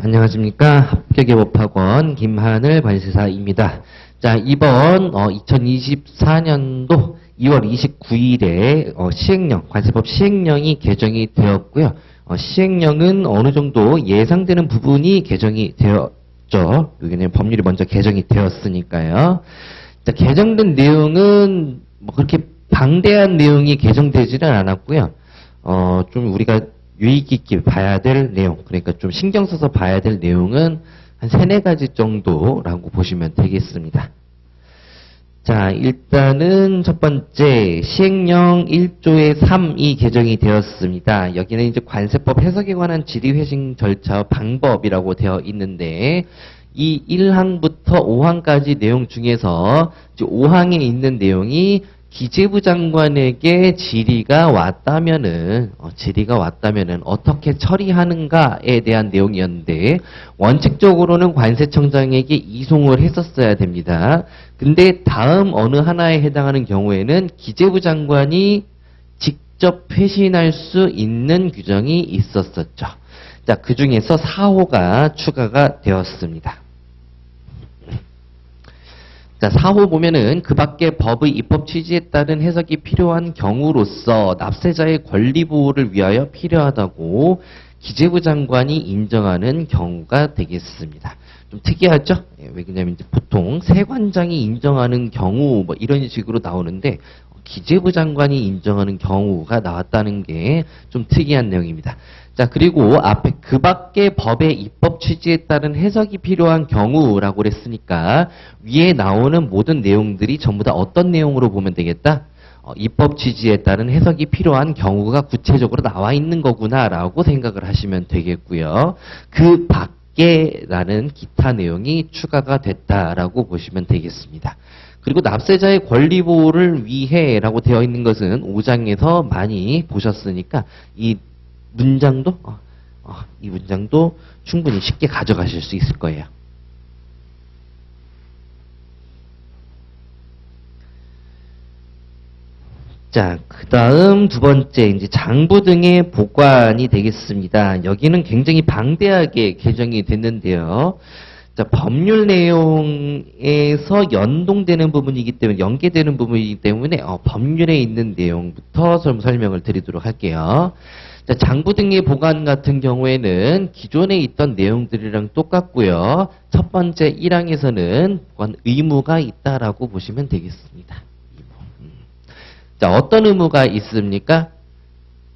안녕하십니까. 합격예법학원 김하늘 관세사입니다. 자, 이번 2024년도 2월 29일에 시행령, 관세법 시행령이 개정이 되었고요. 시행령은 어느 정도 예상되는 부분이 개정이 되었죠. 여기는 법률이 먼저 개정이 되었으니까요. 자, 개정된 내용은 뭐 그렇게 방대한 내용이 개정되지는 않았고요. 좀 우리가 유의 깊게 봐야 될 내용, 그러니까 좀 신경 써서 봐야 될 내용은 한 3-4가지 정도라고 보시면 되겠습니다. 자, 일단은 첫 번째 시행령 1조의 3이 개정이 되었습니다. 여기는 이제 관세법 해석에 관한 질의회신 절차 방법이라고 되어 있는데 이 1항부터 5항까지 내용 중에서 5항에 있는 내용이 기재부 장관에게 질의가 왔다면은 어떻게 처리하는가에 대한 내용이었는데 원칙적으로는 관세청장에게 이송을 했었어야 됩니다. 근데 다음 어느 하나에 해당하는 경우에는 기재부 장관이 직접 회신할 수 있는 규정이 있었었죠. 자, 그 중에서 4호가 추가가 되었습니다. 자, 4호 보면은 그 밖에 법의 입법 취지에 따른 해석이 필요한 경우로서 납세자의 권리 보호를 위하여 필요하다고 기재부 장관이 인정하는 경우가 되겠습니다. 좀 특이하죠? 왜냐면 이제 보통 세관장이 인정하는 경우 뭐 이런 식으로 나오는데 기재부 장관이 인정하는 경우가 나왔다는 게 좀 특이한 내용입니다. 자, 그리고 앞에 그 밖에 법의 입법 취지에 따른 해석이 필요한 경우라고 그랬으니까 위에 나오는 모든 내용들이 전부 다 어떤 내용으로 보면 되겠다? 입법 취지에 따른 해석이 필요한 경우가 구체적으로 나와 있는 거구나라고 생각을 하시면 되겠고요. 그 밖에라는 기타 내용이 추가가 됐다라고 보시면 되겠습니다. 그리고 납세자의 권리 보호를 위해라고 되어 있는 것은 5장에서 많이 보셨으니까 이 문장도 충분히 쉽게 가져가실 수 있을 거예요. 자, 그 다음 두 번째, 이제 장부 등의 보관이 되겠습니다. 여기는 굉장히 방대하게 개정이 됐는데요. 자, 법률 내용에서 연동되는 부분이기 때문에, 연계되는 부분이기 때문에, 법률에 있는 내용부터 좀 설명을 드리도록 할게요. 자, 장부 등의 보관 같은 경우에는 기존에 있던 내용들이랑 똑같고요. 첫 번째 1항에서는 보관 의무가 있다라고 보시면 되겠습니다. 자, 어떤 의무가 있습니까?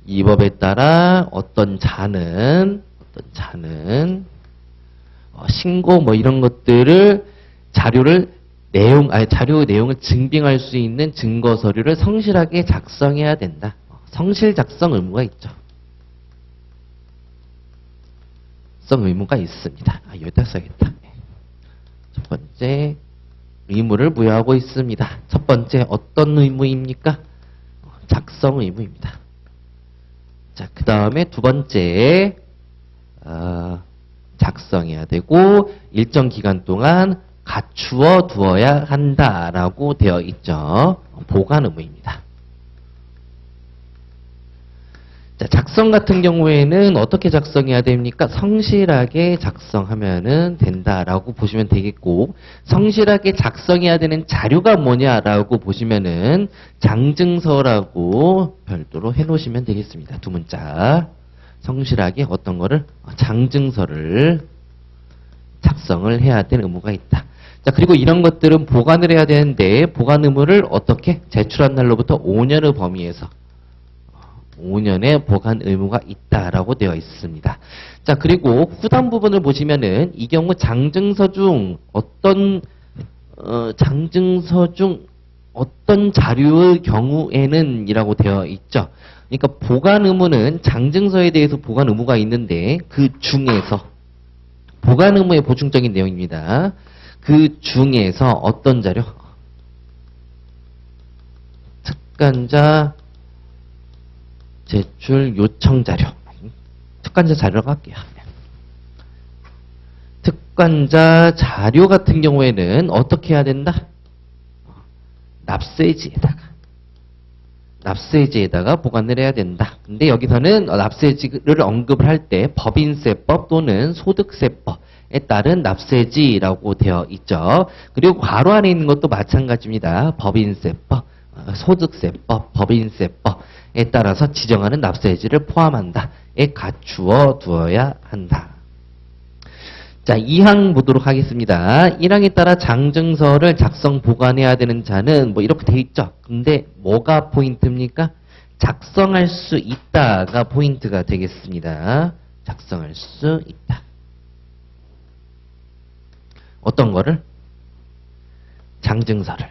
이 법에 따라 어떤 자는 신고 뭐 이런 것들을 자료 내용을 증빙할 수 있는 증거 서류를 성실하게 작성해야 된다. 성실 작성 의무가 있죠. 의무가 있습니다. 여기다 써야겠다. 첫 번째, 의무를 부여하고 있습니다. 첫 번째, 어떤 의무입니까? 작성 의무입니다. 자, 그 다음에 두 번째, 작성해야 되고, 일정 기간 동안 갖추어 두어야 한다라고 되어 있죠. 보관 의무입니다. 자, 작성 같은 경우에는 어떻게 작성해야 됩니까? 성실하게 작성하면 된다라고 보시면 되겠고, 성실하게 작성해야 되는 자료가 뭐냐라고 보시면은 장증서라고 별도로 해놓으시면 되겠습니다. 두 문자. 성실하게 어떤 거를? 장증서를 작성을 해야 될 의무가 있다. 자, 그리고 이런 것들은 보관을 해야 되는데, 보관 의무를 어떻게? 제출한 날로부터 5년의 범위에서 5년의 보관 의무가 있다라고 되어 있습니다. 자, 그리고 후단 부분을 보시면은 이 경우 장증서 중 어떤 자료의 경우에는 이라고 되어 있죠. 그러니까 보관 의무는 장증서에 대해서 보관 의무가 있는데 그 중에서 보관 의무의 보충적인 내용입니다. 그 중에서 어떤 자료? 특간자 제출 요청 자료. 특간자 자료라고 할게요. 특간자 자료 같은 경우에는 어떻게 해야 된다? 납세지에다가 납세지에다가 보관을 해야 된다. 근데 여기서는 납세지를 언급을 할 때 법인세법 또는 소득세법에 따른 납세지라고 되어 있죠. 그리고 괄호 안에 있는 것도 마찬가지입니다. 법인세법, 소득세법, 법인세법에 따라서 지정하는 납세지를 포함한다에 갖추어 두어야 한다. 자, 2항 보도록 하겠습니다. 1항에 따라 장증서를 작성 보관해야 되는 자는 뭐 이렇게 돼 있죠. 근데 뭐가 포인트입니까? 작성할 수 있다가 포인트가 되겠습니다. 작성할 수 있다. 어떤 거를? 장증서를.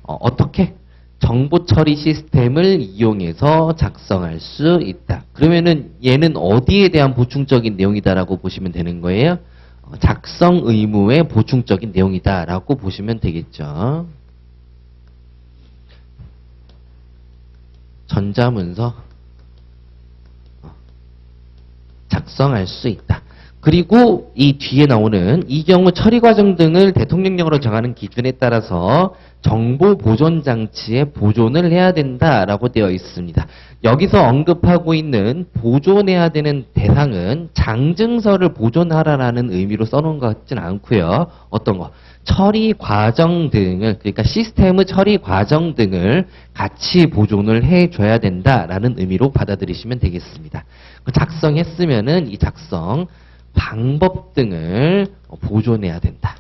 어떻게? 정보 처리 시스템을 이용해서 작성할 수 있다. 그러면은 얘는 어디에 대한 보충적인 내용이다라고 보시면 되는 거예요? 작성 의무의 보충적인 내용이다라고 보시면 되겠죠. 전자문서 작성할 수 있다. 그리고 이 뒤에 나오는 이 경우 처리 과정 등을 대통령령으로 정하는 기준에 따라서 정보 보존 장치에 보존을 해야 된다라고 되어 있습니다. 여기서 언급하고 있는 보존해야 되는 대상은 장증서를 보존하라라는 의미로 써놓은 것 같지는 않고요. 어떤 거? 처리 과정 등을, 그러니까 시스템의 처리 과정 등을 같이 보존을 해줘야 된다라는 의미로 받아들이시면 되겠습니다. 작성했으면은 이 작성 방법 등을 보존해야 된다.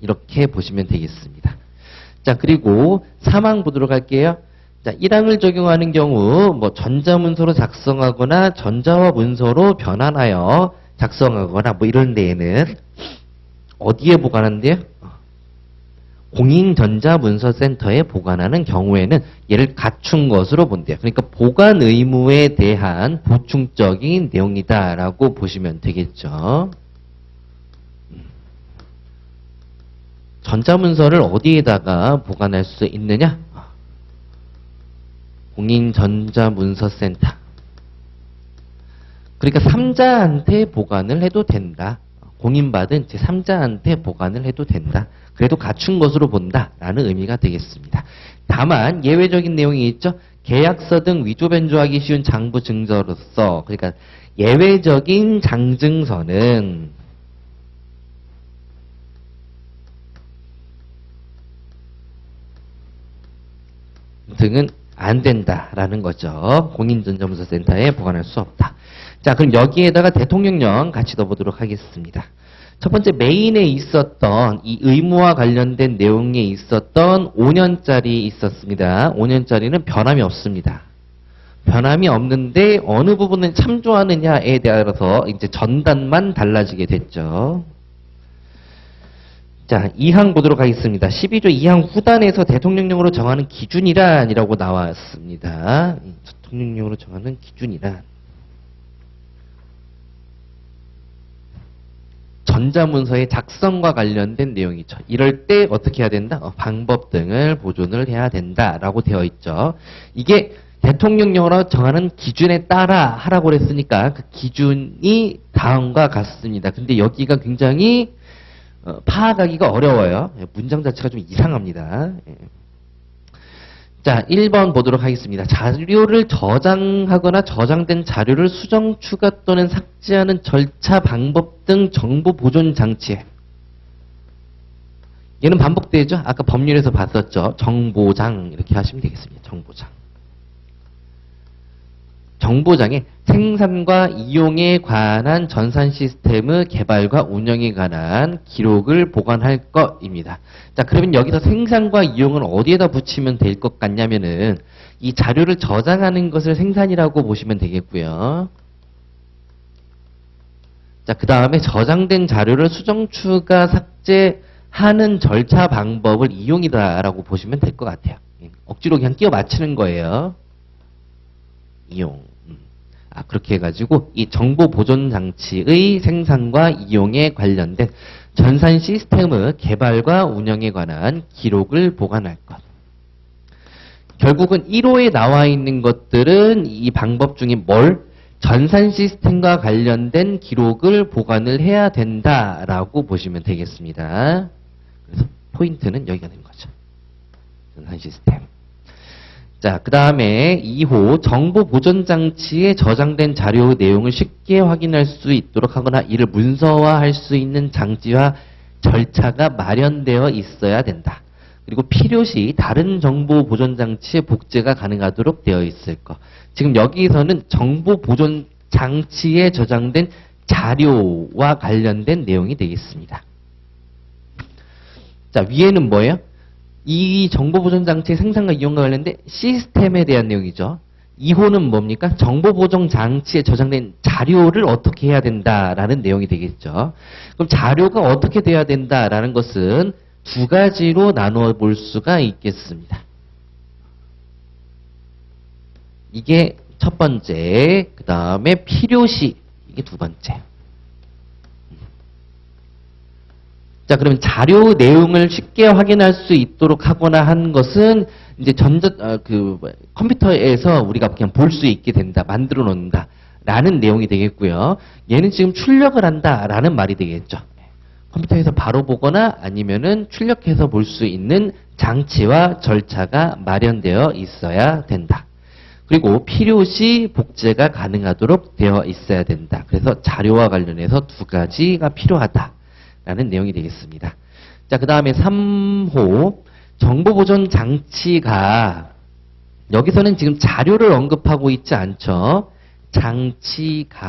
이렇게 보시면 되겠습니다. 자, 그리고 3항 보도록 할게요. 자, 1항을 적용하는 경우 뭐 전자문서로 작성하거나 전자화 문서로 변환하여 작성하거나 뭐 이런 데에는 어디에 보관한대요? 공인전자문서센터에 보관하는 경우에는 얘를 갖춘 것으로 본대요. 그러니까 보관 의무에 대한 보충적인 내용이다라고 보시면 되겠죠. 전자문서를 어디에다가 보관할 수 있느냐? 공인전자문서센터. 그러니까 3자한테 보관을 해도 된다. 공인받은 제3자한테 보관을 해도 된다. 그래도 갖춘 것으로 본다라는 의미가 되겠습니다. 다만 예외적인 내용이 있죠. 계약서 등 위조 변조하기 쉬운 장부 증서로서, 그러니까 예외적인 장증서는 등은 안 된다라는 거죠. 공인전자문서센터에 보관할 수 없다. 자, 그럼 여기에다가 대통령령 같이 넣어보도록 하겠습니다. 첫 번째 메인에 있었던 이 의무와 관련된 내용에 있었던 5년짜리 있었습니다. 5년짜리는 변함이 없습니다. 변함이 없는데 어느 부분을 참조하느냐에 따라서 이제 전단만 달라지게 됐죠. 자, 2항 보도록 하겠습니다. 12조 2항 후단에서 대통령령으로 정하는 기준이란이라고 나왔습니다. 대통령령으로 정하는 기준이란. 전자문서의 작성과 관련된 내용이죠. 이럴 때 어떻게 해야 된다? 방법 등을 보존을 해야 된다라고 되어 있죠. 이게 대통령령으로 정하는 기준에 따라 하라고 그랬으니까 그 기준이 다음과 같습니다. 근데 여기가 굉장히 파악하기가 어려워요. 문장 자체가 좀 이상합니다. 자, 1번 보도록 하겠습니다. 자료를 저장하거나 저장된 자료를 수정, 추가 또는 삭제하는 절차, 방법 등 정보 보존 장치에. 얘는 반복되죠? 아까 법률에서 봤었죠? 정보장 이렇게 하시면 되겠습니다. 정보장. 정보장에 생산과 이용에 관한 전산 시스템의 개발과 운영에 관한 기록을 보관할 것입니다. 자, 그러면 여기서 생산과 이용을 어디에다 붙이면 될 것 같냐면은 이 자료를 저장하는 것을 생산이라고 보시면 되겠고요. 자, 그 다음에 저장된 자료를 수정, 추가, 삭제하는 절차 방법을 이용이다라고 보시면 될 것 같아요. 억지로 그냥 끼워 맞추는 거예요. 이용. 그렇게 해가지고 이 정보 보존 장치의 생산과 이용에 관련된 전산 시스템의 개발과 운영에 관한 기록을 보관할 것. 결국은 1호에 나와 있는 것들은 이 방법 중에 뭘? 전산 시스템과 관련된 기록을 보관을 해야 된다라고 보시면 되겠습니다. 그래서 포인트는 여기가 되는 거죠. 전산 시스템. 자, 그 다음에 2호 정보 보존 장치에 저장된 자료 내용을 쉽게 확인할 수 있도록 하거나 이를 문서화할 수 있는 장치와 절차가 마련되어 있어야 된다. 그리고 필요시 다른 정보 보존 장치에 복제가 가능하도록 되어 있을 것. 지금 여기서는 정보 보존 장치에 저장된 자료와 관련된 내용이 되겠습니다. 자, 위에는 뭐예요? 이 정보 보존 장치의 생산과 이용과 관련된 시스템에 대한 내용이죠. 2호는 뭡니까? 정보 보존 장치에 저장된 자료를 어떻게 해야 된다라는 내용이 되겠죠. 그럼 자료가 어떻게 돼야 된다라는 것은 두 가지로 나누어 볼 수가 있겠습니다. 이게 첫 번째, 그 다음에 필요시, 이게 두 번째. 자, 그러면 자료 내용을 쉽게 확인할 수 있도록 하거나 한 것은 이제 컴퓨터에서 우리가 그냥 볼 수 있게 된다, 만들어 놓는다 라는 내용이 되겠고요. 얘는 지금 출력을 한다 라는 말이 되겠죠. 컴퓨터에서 바로 보거나 아니면은 출력해서 볼 수 있는 장치와 절차가 마련되어 있어야 된다. 그리고 필요시 복제가 가능하도록 되어 있어야 된다. 그래서 자료와 관련해서 두 가지가 필요하다. 라는 내용이 되겠습니다. 자, 그 다음에 3호 정보보존 장치가 여기서는 지금 자료를 언급하고 있지 않죠. 장치가라고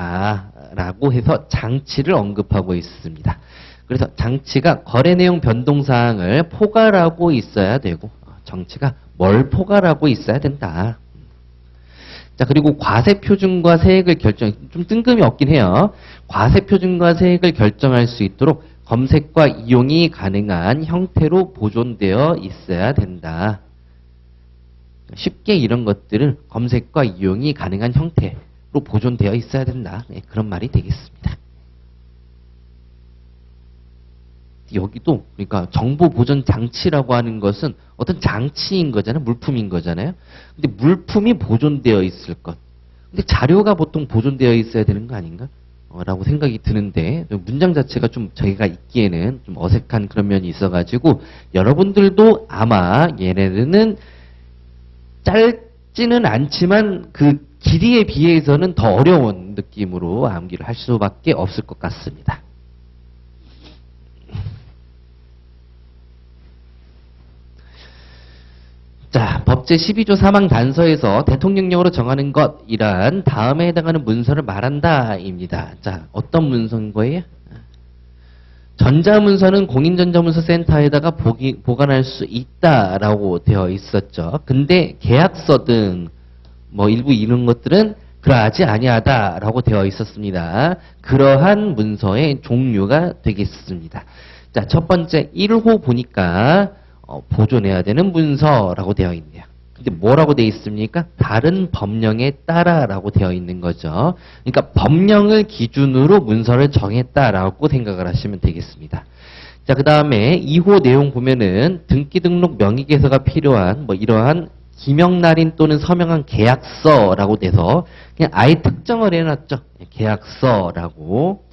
해서 장치를 언급하고 있습니다. 그래서 장치가 거래 내용 변동사항을 포괄하고 있어야 되고 장치가 뭘 포괄하고 있어야 된다. 자, 그리고 과세표준과 세액을 좀 뜬금이 없긴 해요. 과세표준과 세액을 결정할 수 있도록 검색과 이용이 가능한 형태로 보존되어 있어야 된다. 쉽게 이런 것들을 검색과 이용이 가능한 형태로 보존되어 있어야 된다. 네, 그런 말이 되겠습니다. 여기도 그러니까 정보 보존 장치라고 하는 것은 어떤 장치인 거잖아요. 물품인 거잖아요. 근데 물품이 보존되어 있을 것. 근데 자료가 보통 보존되어 있어야 되는 거 아닌가? 라고 생각이 드는데 문장 자체가 좀 저희가 읽기에는 좀 어색한 그런 면이 있어가지고 여러분들도 아마 얘네들은 짧지는 않지만 그 길이에 비해서는 더 어려운 느낌으로 암기를 할 수밖에 없을 것 같습니다. 자, 법제 12조 사망 단서에서 대통령령으로 정하는 것이란 다음에 해당하는 문서를 말한다입니다. 자, 어떤 문서인 거예요? 전자문서는 공인전자문서센터에다가 보관할 수 있다라고 되어 있었죠. 근데 계약서 등 뭐 일부 이런 것들은 그러하지 아니하다라고 되어 있었습니다. 그러한 문서의 종류가 되겠습니다. 자, 첫 번째 1호 보니까 보존해야 되는 문서라고 되어 있네요. 근데 뭐라고 되어 있습니까? 다른 법령에 따라라고 되어 있는 거죠. 그러니까 법령을 기준으로 문서를 정했다라고 생각을 하시면 되겠습니다. 자, 그 다음에 2호 내용 보면은 등기 등록 명의 개서가 필요한 뭐 이러한 기명날인 또는 서명한 계약서라고 돼서 그냥 아예 특정을 해놨죠. 계약서라고.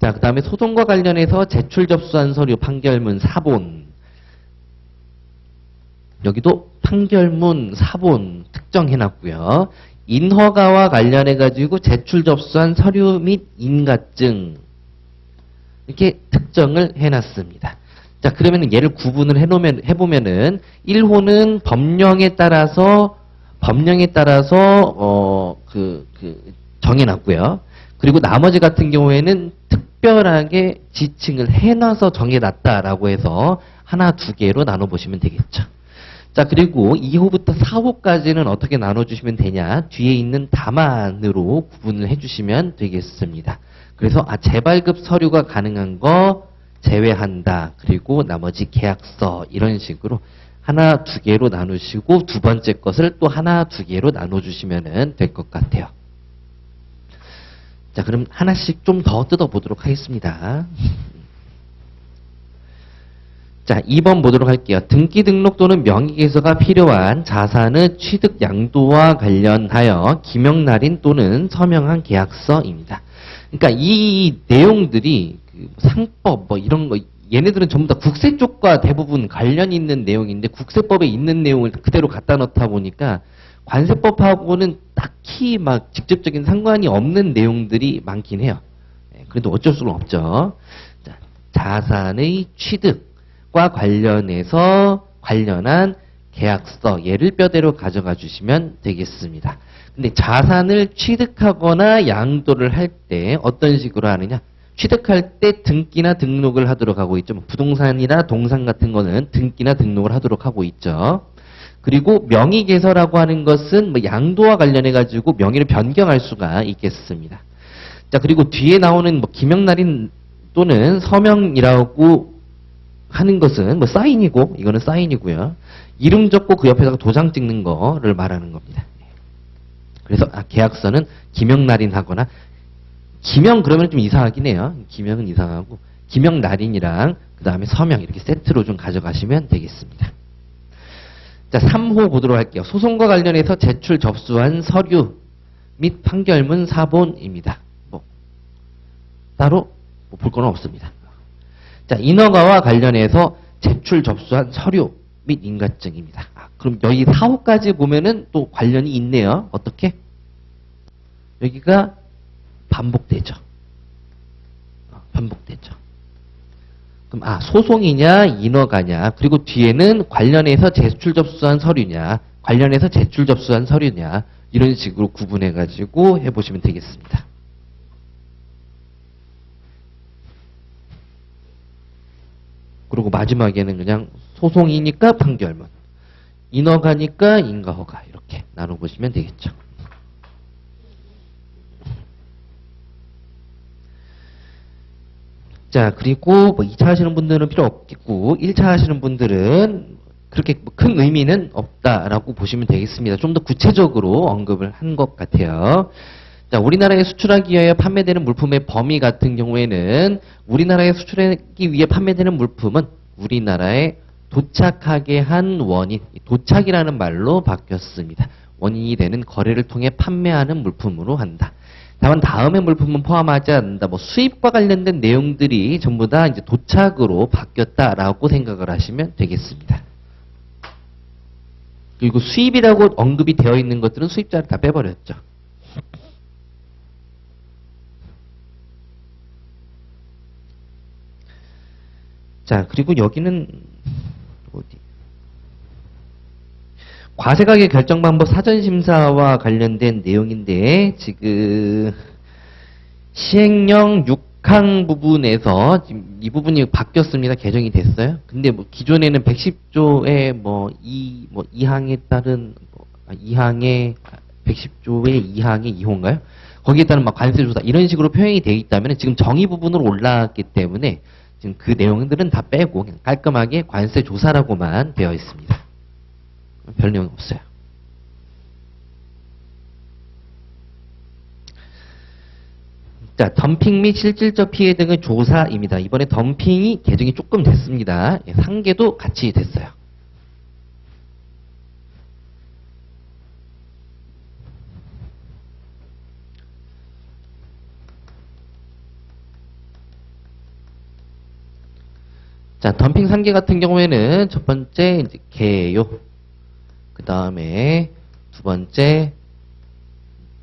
자, 그 다음에 소송과 관련해서 제출 접수한 서류, 판결문, 사본. 여기도 판결문, 사본 특정해놨고요. 인허가와 관련해가지고 제출 접수한 서류 및 인가증 이렇게 특정을 해놨습니다. 자, 그러면 얘를 구분을 해보면은 1호는 법령에 따라서 정해놨고요. 그리고 나머지 같은 경우에는 특별하게 지칭을 해놔서 정해놨다라고 해서 하나, 두 개로 나눠보시면 되겠죠. 자, 그리고 2호부터 4호까지는 어떻게 나눠주시면 되냐? 뒤에 있는 답안으로 구분을 해주시면 되겠습니다. 그래서 재발급 서류가 가능한 거 제외한다. 그리고 나머지 계약서 이런 식으로 하나, 두 개로 나누시고 두 번째 것을 또 하나, 두 개로 나눠주시면 될 것 같아요. 자, 그럼 하나씩 좀 더 뜯어보도록 하겠습니다. 자, 2번 보도록 할게요. 등기 등록 또는 명의개서가 필요한 자산의 취득 양도와 관련하여 기명날인 또는 서명한 계약서입니다. 그러니까 이 내용들이 그 상법 뭐 이런 거 얘네들은 전부 다 국세 쪽과 대부분 관련이 있는 내용인데 국세법에 있는 내용을 그대로 갖다 넣다 보니까 관세법하고는 딱히 막 직접적인 상관이 없는 내용들이 많긴 해요. 그래도 어쩔 수는 없죠. 자, 자산의 취득과 관련해서 관련한 계약서 얘를 뼈대로 가져가 주시면 되겠습니다. 근데 자산을 취득하거나 양도를 할 때 어떤 식으로 하느냐? 취득할 때 등기나 등록을 하도록 하고 있죠. 부동산이나 동산 같은 거는 등기나 등록을 하도록 하고 있죠. 그리고 명의개설하고 하는 것은 뭐 양도와 관련해 가지고 명의를 변경할 수가 있겠습니다. 자, 그리고 뒤에 나오는 뭐 기명날인 또는 서명이라고 하는 것은 뭐 사인이고, 이거는 사인이고요. 이름 적고 그 옆에다가 도장 찍는 거를 말하는 겁니다. 그래서 계약서는 기명날인하거나, 기명 그러면 좀 이상하긴 해요. 기명은 이상하고, 기명날인이랑 그 다음에 서명 이렇게 세트로 좀 가져가시면 되겠습니다. 자, 3호 보도록 할게요. 소송과 관련해서 제출 접수한 서류 및 판결문 사본입니다. 뭐 따로 볼 건 없습니다. 자, 인허가와 관련해서 제출 접수한 서류 및 인가증입니다. 그럼 여기 4호까지 보면은 또 관련이 있네요. 어떻게? 여기가 반복되죠. 반복되죠. 그럼 소송이냐 인허가냐, 그리고 뒤에는 관련해서 제출 접수한 서류냐, 관련해서 제출 접수한 서류냐, 이런 식으로 구분해 가지고 해보시면 되겠습니다. 그리고 마지막에는 그냥 소송이니까 판결문, 인허가니까 인가허가, 이렇게 나눠보시면 되겠죠. 자, 그리고 뭐 2차 하시는 분들은 필요 없겠고 1차 하시는 분들은 그렇게 큰 의미는 없다라고 보시면 되겠습니다. 좀 더 구체적으로 언급을 한 것 같아요. 자, 우리나라에 수출하기 위하여 판매되는 물품의 범위 같은 경우에는 우리나라에 수출하기 위해 판매되는 물품은 우리나라에 도착하게 한 원인, 도착이라는 말로 바뀌었습니다. 원인이 되는 거래를 통해 판매하는 물품으로 한다. 다만 다음의 물품은 포함하지 않는다. 뭐 수입과 관련된 내용들이 전부 다 이제 도착으로 바뀌었다라고 생각을 하시면 되겠습니다. 그리고 수입이라고 언급이 되어 있는 것들은 수입자를 다 빼버렸죠. 자, 그리고 여기는 어디? 과세가격 결정 방법 사전심사와 관련된 내용인데, 지금 시행령 6항 부분에서 지금 이 부분이 바뀌었습니다. 개정이 됐어요. 근데 뭐 기존에는 110조의 2항에 따른 2항의 110조의 2항의 2호인가요? 거기에 따른 막 관세조사 이런 식으로 표현이 되어 있다면 지금 정의 부분으로 올라왔기 때문에 지금 그 내용들은 다 빼고 그냥 깔끔하게 관세조사라고만 되어 있습니다. 별 내용 없어요. 자, 덤핑 및 실질적 피해 등의 조사입니다. 이번에 덤핑이 개정이 조금 됐습니다. 상계도 같이 됐어요. 자, 덤핑 상계 같은 경우에는 첫 번째 이제 개요. 그 다음에 두 번째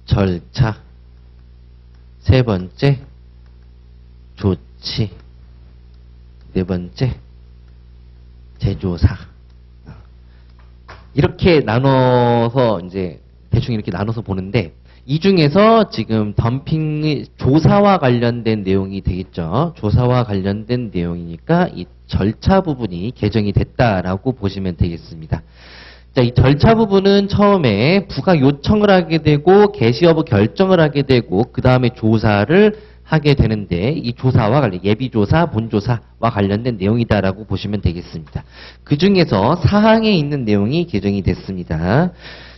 절차, 세 번째 조치, 네 번째 제조사. 이렇게 나눠서 이제 대충 이렇게 나눠서 보는데 이 중에서 지금 덤핑 조사와 관련된 내용이 되겠죠. 조사와 관련된 내용이니까 이 절차 부분이 개정이 됐다라고 보시면 되겠습니다. 자, 이 절차 부분은 처음에 부가 요청을 하게 되고 개시 여부 결정을 하게 되고 그 다음에 조사를 하게 되는데 이 조사와 관련 예비조사, 본조사와 관련된 내용이다라고 보시면 되겠습니다. 그 중에서 사항에 있는 내용이 개정이 됐습니다.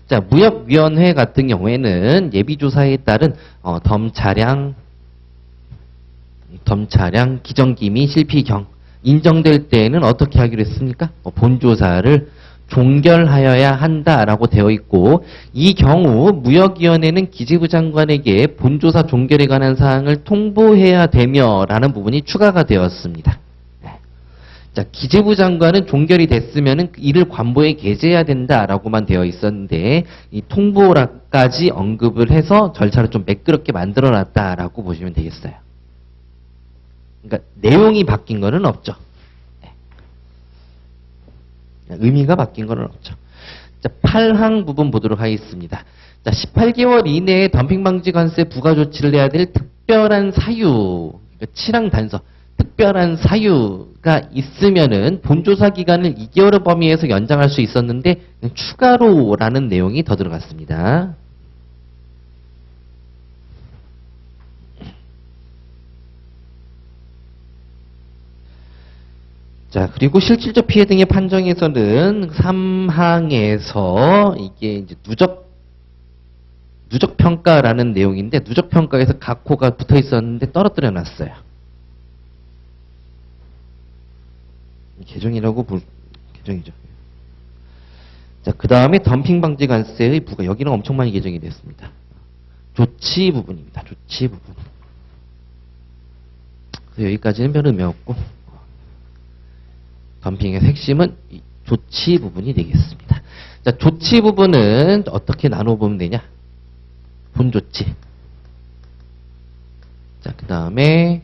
자, 무역위원회 같은 경우에는 예비조사에 따른 덤차량, 기정기미, 실피경 인정될 때에는 어떻게 하기로 했습니까? 본조사를 종결하여야 한다라고 되어 있고 이 경우 무역위원회는 기재부 장관에게 본조사 종결에 관한 사항을 통보해야 되며 라는 부분이 추가가 되었습니다. 자, 기재부 장관은 종결이 됐으면은 이를 관보에 게재해야 된다라고만 되어 있었는데 이 통보라까지 언급을 해서 절차를 좀 매끄럽게 만들어놨다라고 보시면 되겠어요. 그러니까 내용이 바뀐 거는 없죠. 네. 의미가 바뀐 거는 없죠. 자, 8항 부분 보도록 하겠습니다. 자, 18개월 이내에 덤핑 방지 관세 부과 조치를 해야 될 특별한 사유, 그러니까 7항 단서, 특별한 사유가 있으면은 본조사 기간을 2개월의 범위에서 연장할 수 있었는데 추가로라는 내용이 더 들어갔습니다. 자, 그리고 실질적 피해 등의 판정에서는 3항에서 이게 이제 누적 평가라는 내용인데 누적 평가에서 각호가 붙어 있었는데 떨어뜨려 놨어요. 개정이라고 개정이죠. 자, 그 다음에 덤핑 방지 관세의 부과, 여기는 엄청 많이 개정이 됐습니다. 조치 부분입니다. 조치 부분. 여기까지는 별 의미 없고 덤핑의 핵심은 이 조치 부분이 되겠습니다. 자, 조치 부분은 어떻게 나눠보면 되냐? 본조치. 자, 그 다음에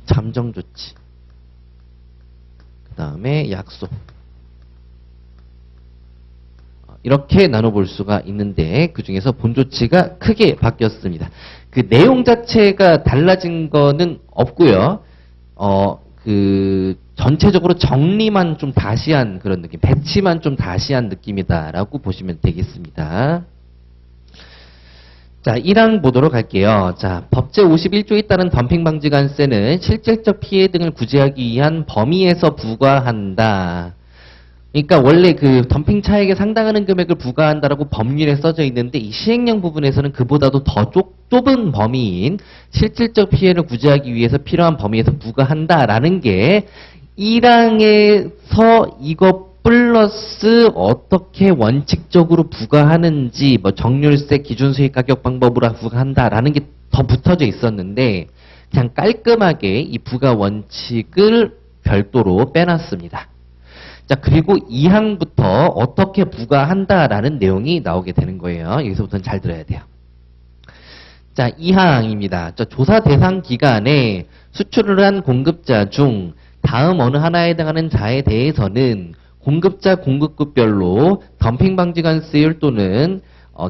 잠정조치. 그 다음에 약소. 이렇게 나눠볼 수가 있는데 그 중에서 본조치가 크게 바뀌었습니다. 그 내용 자체가 달라진 거는 없고요. 전체적으로 정리만 좀 다시 한 그런 느낌, 배치만 좀 다시 한 느낌이다라고 보시면 되겠습니다. 자, 1항 보도록 할게요. 자, 법제 51조에 따른 덤핑 방지 관세는 실질적 피해 등을 구제하기 위한 범위에서 부과한다. 그러니까 원래 그 덤핑 차액에 상당하는 금액을 부과한다라고 법률에 써져 있는데 이 시행령 부분에서는 그보다도 더 좁은 범위인 실질적 피해를 구제하기 위해서 필요한 범위에서 부과한다라는 게 1항에서 이거 플러스 어떻게 원칙적으로 부과하는지 뭐 정률세 기준수익 가격 방법으로 부과한다라는 게 더 붙어져 있었는데 그냥 깔끔하게 이 부과 원칙을 별도로 빼놨습니다. 자, 그리고 2항부터 어떻게 부과한다라는 내용이 나오게 되는 거예요. 여기서부터는 잘 들어야 돼요. 자, 2항입니다. 조사 대상 기간에 수출을 한 공급자 중 다음 어느 하나에 해당하는 자에 대해서는 공급자 공급급별로 덤핑 방지 관세율 또는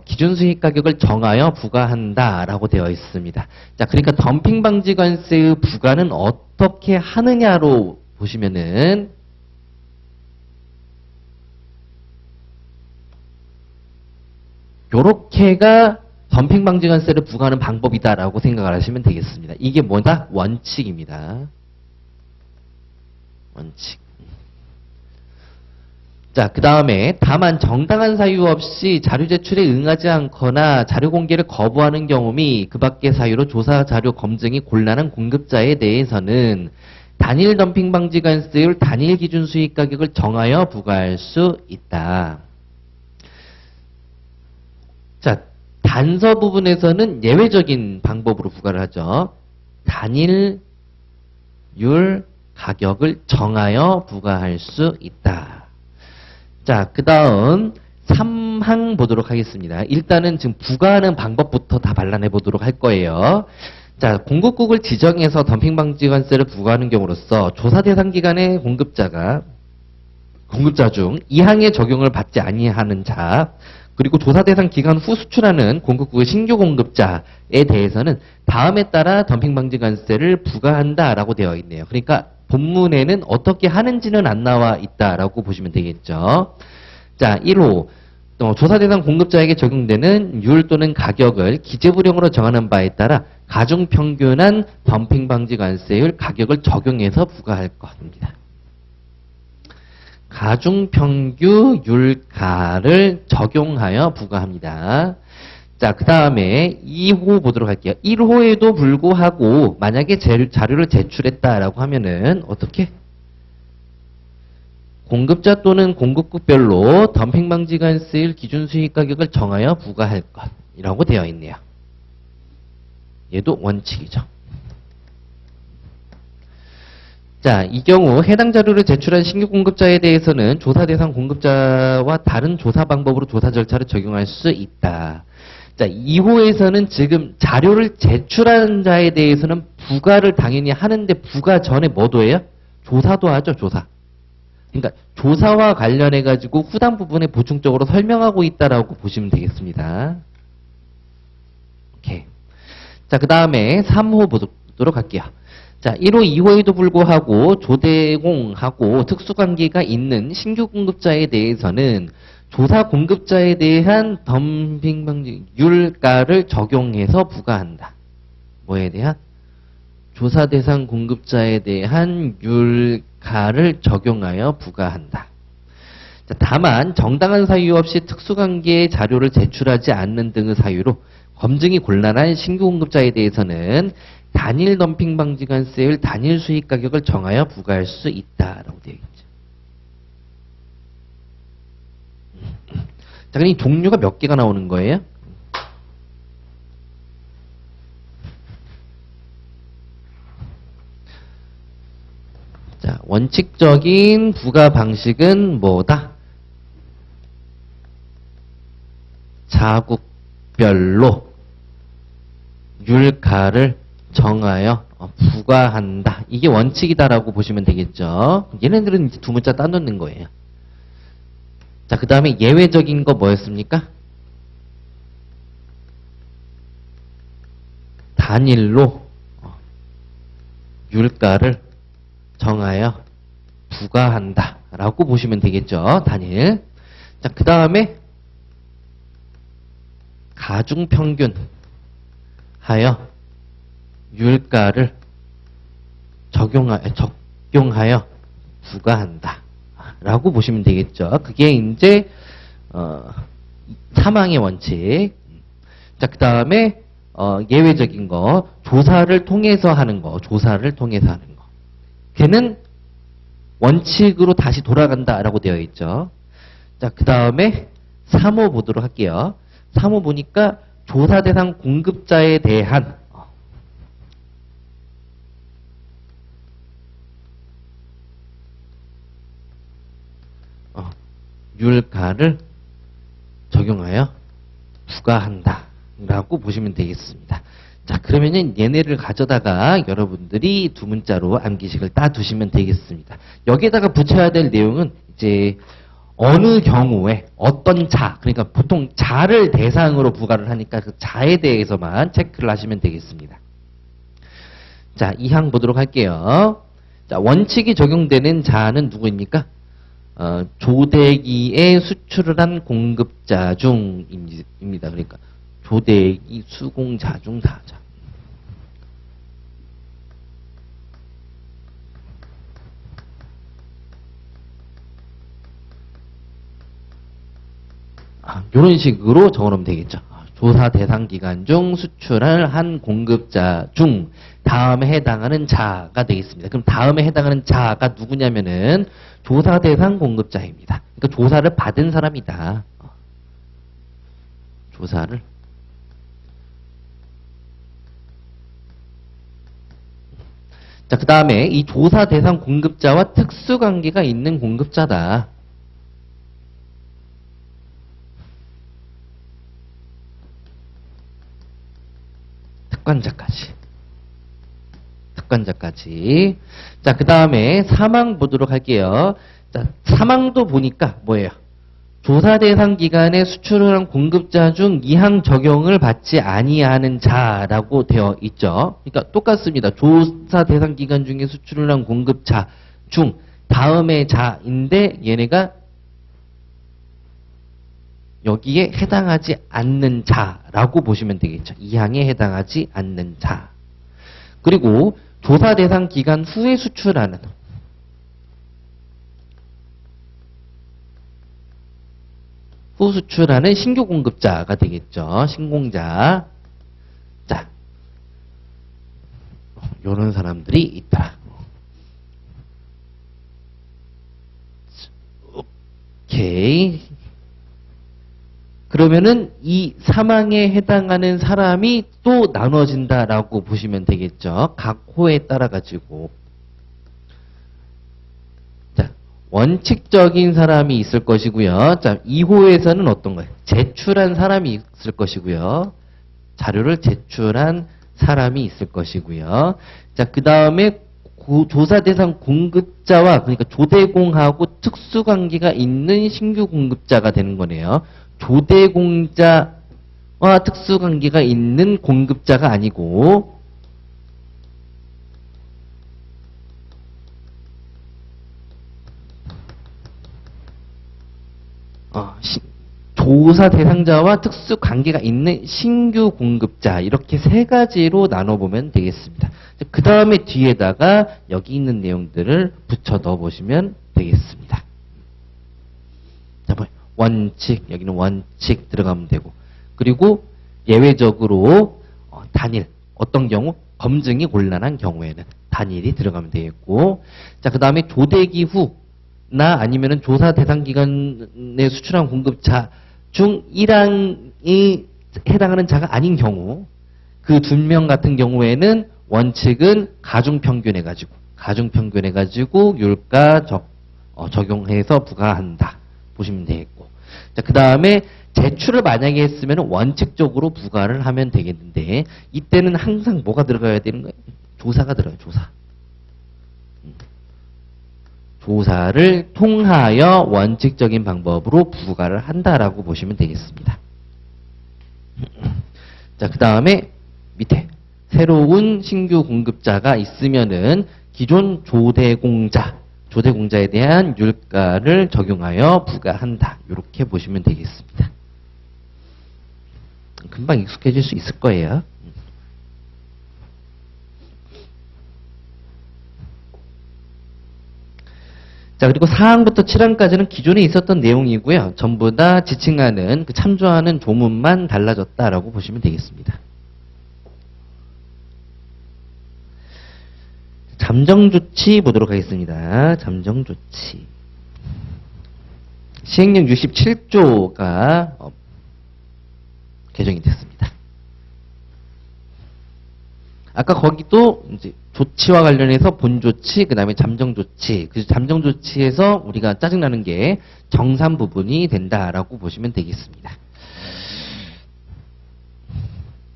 기준 수익 가격을 정하여 부과한다라고 되어 있습니다. 자, 그러니까 덤핑 방지 관세의 부과는 어떻게 하느냐로 보시면은 요렇게가 덤핑 방지 관세를 부과하는 방법이다라고 생각을 하시면 되겠습니다. 이게 뭐다? 원칙입니다. 원칙. 자, 그 다음에 다만 정당한 사유 없이 자료 제출에 응하지 않거나 자료 공개를 거부하는 경우 및 그 밖의 사유로 조사 자료 검증이 곤란한 공급자에 대해서는 단일 덤핑 방지 관세율 단일 기준 수익 가격을 정하여 부과할 수 있다. 자, 단서 부분에서는 예외적인 방법으로 부과를 하죠. 단일율 가격을 정하여 부과할 수 있다. 자, 그 다음 3항 보도록 하겠습니다. 일단은 지금 부과하는 방법부터 다 발란해 보도록 할 거예요. 자, 공급국을 지정해서 덤핑 방지 관세를 부과하는 경우로서 조사 대상 기간의 공급자 중 2항의 적용을 받지 아니하는 자, 그리고 조사 대상 기간 후 수출하는 공급국의 신규 공급자에 대해서는 다음에 따라 덤핑 방지 관세를 부과한다라고 되어 있네요. 그러니까 본문에는 어떻게 하는지는 안 나와 있다라고 보시면 되겠죠. 자, 1호. 조사 대상 공급자에게 적용되는 율 또는 가격을 기재부령으로 정하는 바에 따라 가중평균한 덤핑 방지 관세율 가격을 적용해서 부과할 것입니다. 가중평균율가를 적용하여 부과합니다. 자, 그 다음에 2호 보도록 할게요. 1호에도 불구하고 만약에 자료를 제출했다라고 하면은 어떻게? 공급자 또는 공급국별로 덤핑 방지 관세율 기준 수익 가격을 정하여 부과할 것이라고 되어 있네요. 얘도 원칙이죠. 자, 이 경우 해당 자료를 제출한 신규 공급자에 대해서는 조사 대상 공급자와 다른 조사 방법으로 조사 절차를 적용할 수 있다. 자, 2호에서는 지금 자료를 제출한 자에 대해서는 부과를 당연히 하는데 부과 전에 뭐도 해요? 조사도 하죠, 조사. 그러니까 조사와 관련해 가지고 후단 부분에 보충적으로 설명하고 있다라고 보시면 되겠습니다. 오케이. 자, 그 다음에 3호 보도록 할게요. 자, 1호, 2호에도 불구하고 조대공하고 특수관계가 있는 신규 공급자에 대해서는 조사 공급자에 대한 덤핑 방지 율가를 적용해서 부과한다. 뭐에 대한? 조사 대상 공급자에 대한 율가를 적용하여 부과한다. 자, 다만 정당한 사유 없이 특수관계의 자료를 제출하지 않는 등의 사유로 검증이 곤란한 신규 공급자에 대해서는 단일 덤핑 방지 관세율 단일 수익 가격을 정하여 부과할 수 있다라고 되어 있죠. 자, 그럼 이 종류가 몇 개가 나오는 거예요? 자, 원칙적인 부과 방식은 뭐다? 자국별로 율가를 정하여 부과한다. 이게 원칙이다라고 보시면 되겠죠. 얘네들은 이제 두 문자 따놓는 거예요. 자, 그 다음에 예외적인 거 뭐였습니까? 단일로 율가를 정하여 부과한다 라고 보시면 되겠죠. 단일. 자, 그 다음에 가중평균 하여 율가를 적용하여 부과한다 라고 보시면 되겠죠. 그게 이제 사망의 원칙. 자, 그 다음에 예외적인 거 조사를 통해서 하는 거. 걔는 원칙으로 다시 돌아간다라고 되어 있죠. 자, 그 다음에 3호 보도록 할게요. 3호 보니까 조사 대상 공급자에 대한 율가를 적용하여 부과한다 라고 보시면 되겠습니다. 자, 그러면은 얘네를 가져다가 여러분들이 두 문자로 암기식을 따두시면 되겠습니다. 여기에다가 붙여야 될 내용은 이제 어느 경우에 어떤 자, 그러니까 보통 자를 대상으로 부과를 하니까 그 자에 대해서만 체크를 하시면 되겠습니다. 자, 2항 보도록 할게요. 자, 원칙이 적용되는 자는 누구입니까? 조대기에 수출을 한 공급자 중입니다. 그러니까 조대기 수공자 중 다자. 이런 식으로 적어놓으면 되겠죠. 조사 대상 기간 중 수출을 한 공급자 중 다음에 해당하는 자가 되겠습니다. 그럼 다음에 해당하는 자가 누구냐면은 조사 대상 공급자입니다. 그러니까 조사를 받은 사람이다. 조사를. 자, 그 다음에 이 조사 대상 공급자와 특수관계가 있는 공급자다. 특관자까지. 자, 그 다음에 사망 보도록 할게요. 자, 사망도 보니까 뭐예요? 조사 대상 기간에 수출을 한 공급자 중 이항 적용을 받지 아니하는 자라고 되어 있죠. 그러니까 똑같습니다. 조사 대상 기간 중에 수출을 한 공급자 중 다음의 자인데 얘네가 여기에 해당하지 않는 자라고 보시면 되겠죠. 이항에 해당하지 않는 자. 그리고 조사 대상 기간 후에 수출하는 후 수출하는 신규 공급자가 되겠죠. 신공자. 자, 요런 사람들이 있다. 오케이. 그러면은 이 사망에 해당하는 사람이 또 나눠진다라고 보시면 되겠죠. 각 호에 따라 가지고. 원칙적인 사람이 있을 것이고요. 자, 2호에서는 어떤 거예요? 제출한 사람이 있을 것이고요. 자료를 제출한 사람이 있을 것이고요. 자, 그 다음에 조사 대상 공급자와 그러니까 조대공하고 특수관계가 있는 신규 공급자가 되는 거네요. 조대공자와 특수관계가 있는 공급자가 아니고 조사 대상자와 특수 관계가 있는 신규 공급자 이렇게 세 가지로 나눠보면 되겠습니다. 그 다음에 뒤에다가 여기 있는 내용들을 붙여 넣어보시면 되겠습니다. 자, 원칙, 여기는 원칙 들어가면 되고 그리고 예외적으로 단일, 어떤 경우 검증이 곤란한 경우에는 단일이 들어가면 되겠고 자, 그 다음에 조대기 후 나 아니면은 조사 대상 기관에 수출한 공급자 중 1항이 해당하는 자가 아닌 경우 그 2명 같은 경우에는 원칙은 가중평균해가지고 율가 적용해서 부과한다 보시면 되겠고 자, 그 다음에 제출을 만약에 했으면 원칙적으로 부과를 하면 되겠는데 이때는 항상 뭐가 들어가야 되는 거예요? 조사가 들어가요. 조사를 통하여 원칙적인 방법으로 부과를 한다라고 보시면 되겠습니다. 자, 그 다음에 밑에 새로운 신규 공급자가 있으면은 기존 조대공자에 대한 율가를 적용하여 부과한다. 이렇게 보시면 되겠습니다. 금방 익숙해질 수 있을 거예요. 자, 그리고 4항부터 7항까지는 기존에 있었던 내용이고요. 전부 다 지칭하는, 참조하는 조문만 달라졌다라고 보시면 되겠습니다. 잠정조치 보도록 하겠습니다. 잠정조치. 시행령 67조가 개정이 됐습니다. 아까 거기도 이제 조치와 관련해서 본조치, 그 다음에 잠정조치. 그 잠정조치에서 우리가 짜증나는 게 정산 부분이 된다라고 보시면 되겠습니다.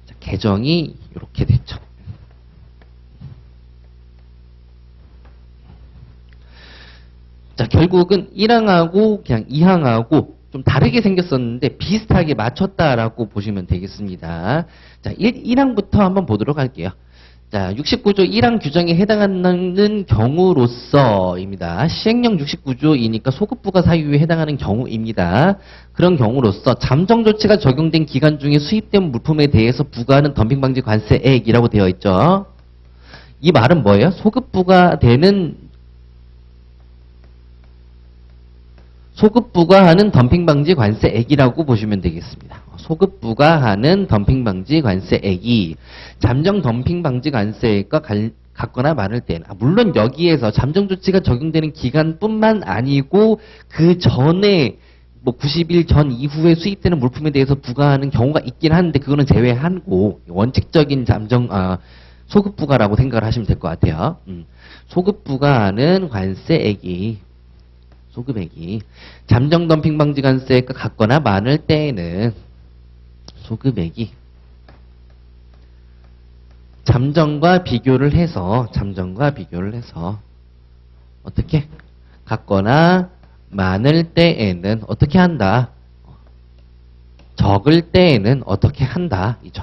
자, 개정이 이렇게 됐죠. 자, 결국은 1항하고 그냥 2항하고 좀 다르게 생겼었는데 비슷하게 맞췄다라고 보시면 되겠습니다. 자, 1항부터 한번 보도록 할게요. 자, 69조 1항 규정에 해당하는 경우로서입니다. 시행령 69조이니까 소급부가 사유에 해당하는 경우입니다. 그런 경우로서 잠정조치가 적용된 기간 중에 수입된 물품에 대해서 부과하는 덤핑방지 관세액이라고 되어 있죠. 이 말은 뭐예요? 소급부가 하는 덤핑방지 관세액이라고 보시면 되겠습니다. 소급부가 하는 덤핑방지 관세액이 잠정 덤핑방지 관세액과 같거나 많을 때는 물론 여기에서 잠정조치가 적용되는 기간뿐만 아니고 그 전에 뭐 90일 전 이후에 수입되는 물품에 대해서 부과하는 경우가 있긴 한데 그거는 제외하고 원칙적인 소급부가라고 생각을 하시면 될 것 같아요. 소급부가하는 관세액이 소급액이 잠정 덤핑 방지 관세액과 같거나 많을 때에는 소급액이 잠정과 비교를 해서 어떻게 같거나 많을 때에는 어떻게 한다? 적을 때에는 어떻게 한다? 이죠.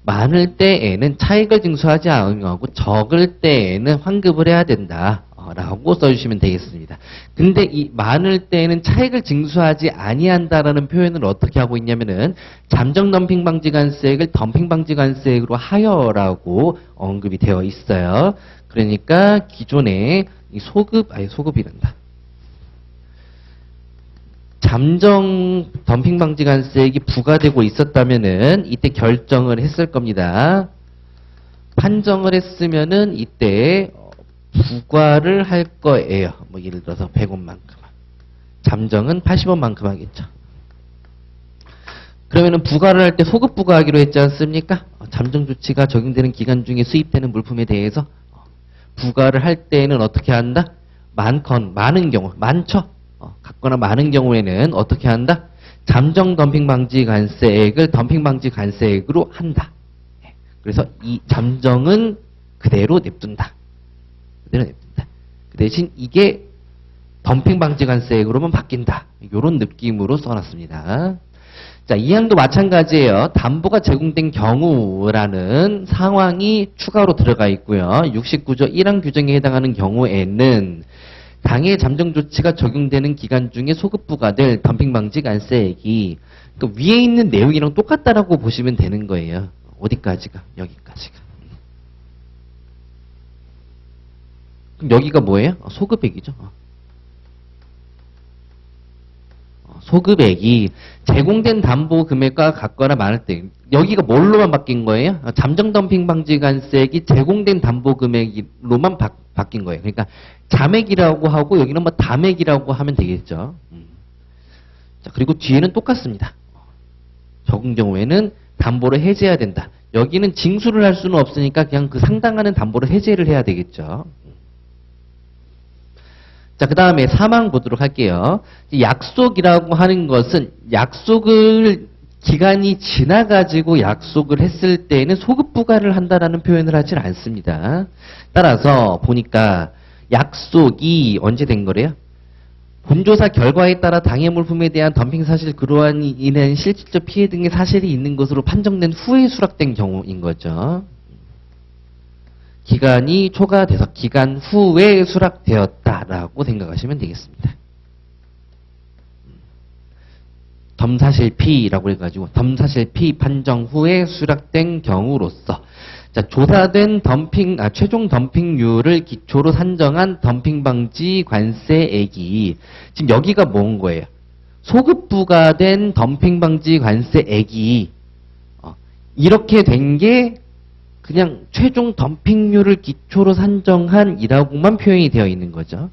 많을 때에는 차익을 징수하지 않으려고 적을 때에는 환급을 해야 된다. 라고 써주시면 되겠습니다. 근데 이 많을 때에는 차익을 징수하지 아니한다라는 표현을 어떻게 하고 있냐면은 잠정 덤핑 방지 관세액을 덤핑 방지 관세액으로 하여라고 언급이 되어 있어요. 그러니까 기존에 이 소급이란다. 잠정 덤핑 방지 관세액이 부과되고 있었다면은 이때 결정을 했을 겁니다. 판정을 했으면은 이때 부과를 할 거예요. 뭐 예를 들어서 100원만큼. 잠정은 80원만큼 하겠죠. 그러면은 부과를 할 때 소급 부과하기로 했지 않습니까? 잠정 조치가 적용되는 기간 중에 수입되는 물품에 대해서 부과를 할 때는 어떻게 한다? 많은 경우, 많죠? 같거나 많은 경우에는 어떻게 한다? 잠정 덤핑 방지 관세액을 덤핑 방지 관세액으로 한다. 그래서 이 잠정은 그대로 냅둔다. 그대로 냅둔다. 그 대신 이게 덤핑 방지 관세액으로만 바뀐다. 이런 느낌으로 써놨습니다. 자, 이 항도 마찬가지예요. 담보가 제공된 경우라는 상황이 추가로 들어가 있고요. 69조 1항 규정에 해당하는 경우에는 당해 잠정 조치가 적용되는 기간 중에 소급 부과될 덤핑 방지 관세액이 그러니까 위에 있는 내용이랑 똑같다라고 보시면 되는 거예요. 어디까지가? 여기까지가. 그럼 여기가 뭐예요? 소급액이죠. 소급액이 제공된 담보 금액과 같거나 많을 때 여기가 뭘로만 바뀐 거예요? 잠정 덤핑 방지 관세액이 제공된 담보 금액으로만 바뀐 거예요. 그러니까 자맥이라고 하고 여기는 뭐 담액이라고 하면 되겠죠. 자, 그리고 뒤에는 똑같습니다. 적은 경우에는 담보를 해제해야 된다. 여기는 징수를 할 수는 없으니까 그냥 그 상당하는 담보를 해제를 해야 되겠죠. 자, 그 다음에 3항 보도록 할게요. 약속이라고 하는 것은 약속을 기간이 지나가지고 약속을 했을 때에는 소급 부과를 한다라는 표현을 하질 않습니다. 따라서 보니까 약속이 언제 된 거래요? 본조사 결과에 따라 당해 물품에 대한 덤핑 사실 그러한 인한 실질적 피해 등의 사실이 있는 것으로 판정된 후에 수락된 경우인 거죠. 기간이 초과돼서 기간 후에 수락되었다라고 생각하시면 되겠습니다. 덤사실피라고 해가지고 덤사실피 판정 후에 수락된 경우로서 자, 조사된 최종 덤핑률을 기초로 산정한 덤핑 방지 관세액이 지금 여기가 뭔 거예요? 소급 부과된 덤핑 방지 관세액이 이렇게 된 게 그냥 최종 덤핑률을 기초로 산정한이라고만 표현이 되어 있는 거죠.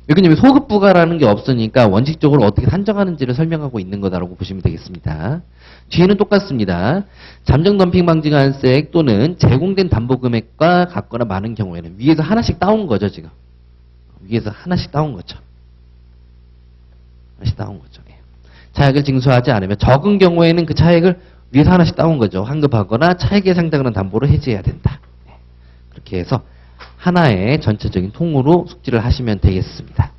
여기는 소급 부과라는 게 없으니까 원칙적으로 어떻게 산정하는지를 설명하고 있는 거다라고 보시면 되겠습니다. 뒤에는 똑같습니다. 잠정 덤핑 방지 관세액 또는 제공된 담보 금액과 같거나 많은 경우에는 위에서 하나씩 따온 거죠, 지금. 위에서 하나씩 따온 거죠. 하나씩 따온 거죠. 차액을 징수하지 않으면 적은 경우에는 그 차액을 위에서 하나씩 따온 거죠. 환급하거나 차액에 상당하는 담보를 해지해야 된다. 그렇게 해서 하나의 전체적인 통으로 숙지를 하시면 되겠습니다.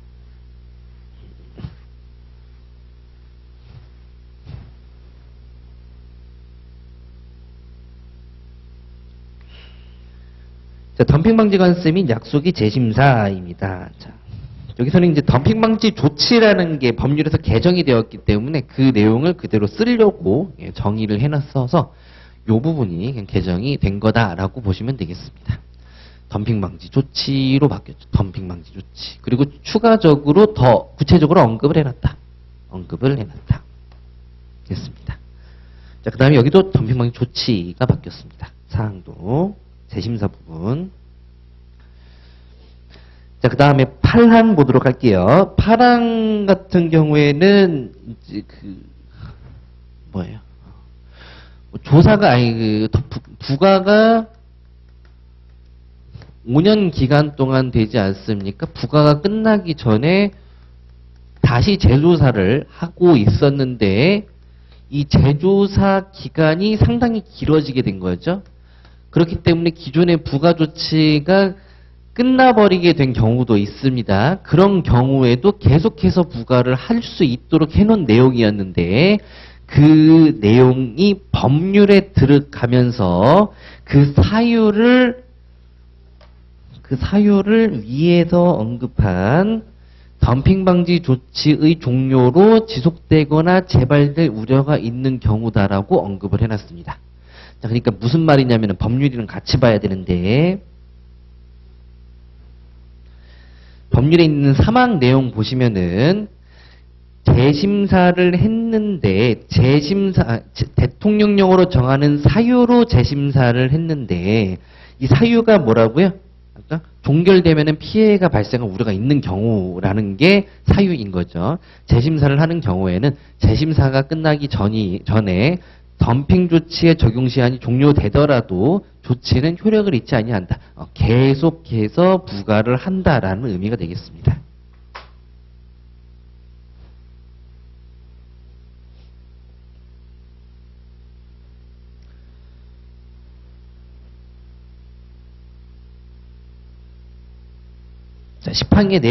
자, 덤핑 방지 관세 및 약속이 재심사입니다. 자, 여기서는 이제 덤핑 방지 조치라는 게 법률에서 개정이 되었기 때문에 그 내용을 그대로 쓰려고 정의를 해놨어서 이 부분이 그냥 개정이 된 거다라고 보시면 되겠습니다. 덤핑 방지 조치로 바뀌었죠. 덤핑 방지 조치. 그리고 추가적으로 더 구체적으로 언급을 해놨다. 됐습니다. 자, 그 다음에 여기도 덤핑 방지 조치가 바뀌었습니다. 사항도 재심사 부분. 자, 그 다음에 8항 보도록 할게요. 8항 같은 경우에는 이제 뭐예요? 조사가 부가가 5년 기간 동안 되지 않습니까? 부가가 끝나기 전에 다시 재조사를 하고 있었는데 이 재조사 기간이 상당히 길어지게 된 거죠. 그렇기 때문에 기존의 부가 조치가 끝나버리게 된 경우도 있습니다. 그런 경우에도 계속해서 부과를 할 수 있도록 해놓은 내용이었는데 그 내용이 법률에 들어가면서 그 사유를 위에서 언급한 덤핑 방지 조치의 종료로 지속되거나 재발될 우려가 있는 경우다라고 언급을 해놨습니다. 자, 그러니까 무슨 말이냐면 법률이랑 같이 봐야 되는데 법률에 있는 3항 내용 보시면은 재심사를 했는데 대통령령으로 정하는 사유로 재심사를 했는데 이 사유가 뭐라고요? 아까 종결되면은 피해가 발생할 우려가 있는 경우라는 게 사유인 거죠. 재심사를 하는 경우에는 재심사가 끝나기 전에 덤핑 조치의 적용 시한이 종료되더라도 조치는 효력을 잃지 아니한다. 계속해서 부과를 한다라는 의미가 되겠습니다. 자, 10항의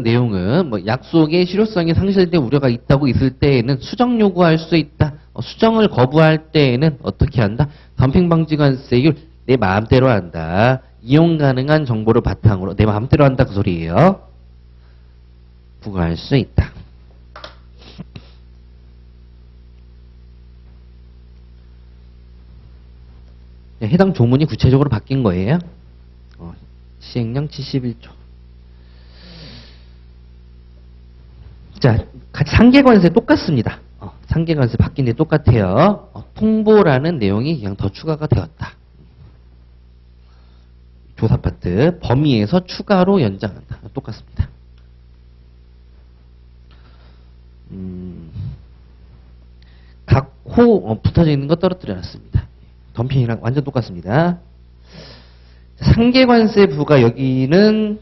내용은 뭐 약속의 실효성이 상실될 우려가 있다고 있을 때에는 수정 요구할 수 있다. 수정을 거부할 때에는 어떻게 한다? 덤핑 방지 관세율 내 마음대로 한다. 이용 가능한 정보를 바탕으로 내 마음대로 한다 그 소리예요. 부과할 수 있다. 해당 조문이 구체적으로 바뀐 거예요. 시행령 71조. 자, 상계관세 똑같습니다. 상계관세 바뀐 데 똑같아요. 통보라는 내용이 그냥 더 추가가 되었다. 조사 파트 범위에서 추가로 연장한다. 똑같습니다. 각 호 붙어져 있는 거 떨어뜨려 놨습니다. 덤핑이랑 완전 똑같습니다. 상계관세 부과 여기는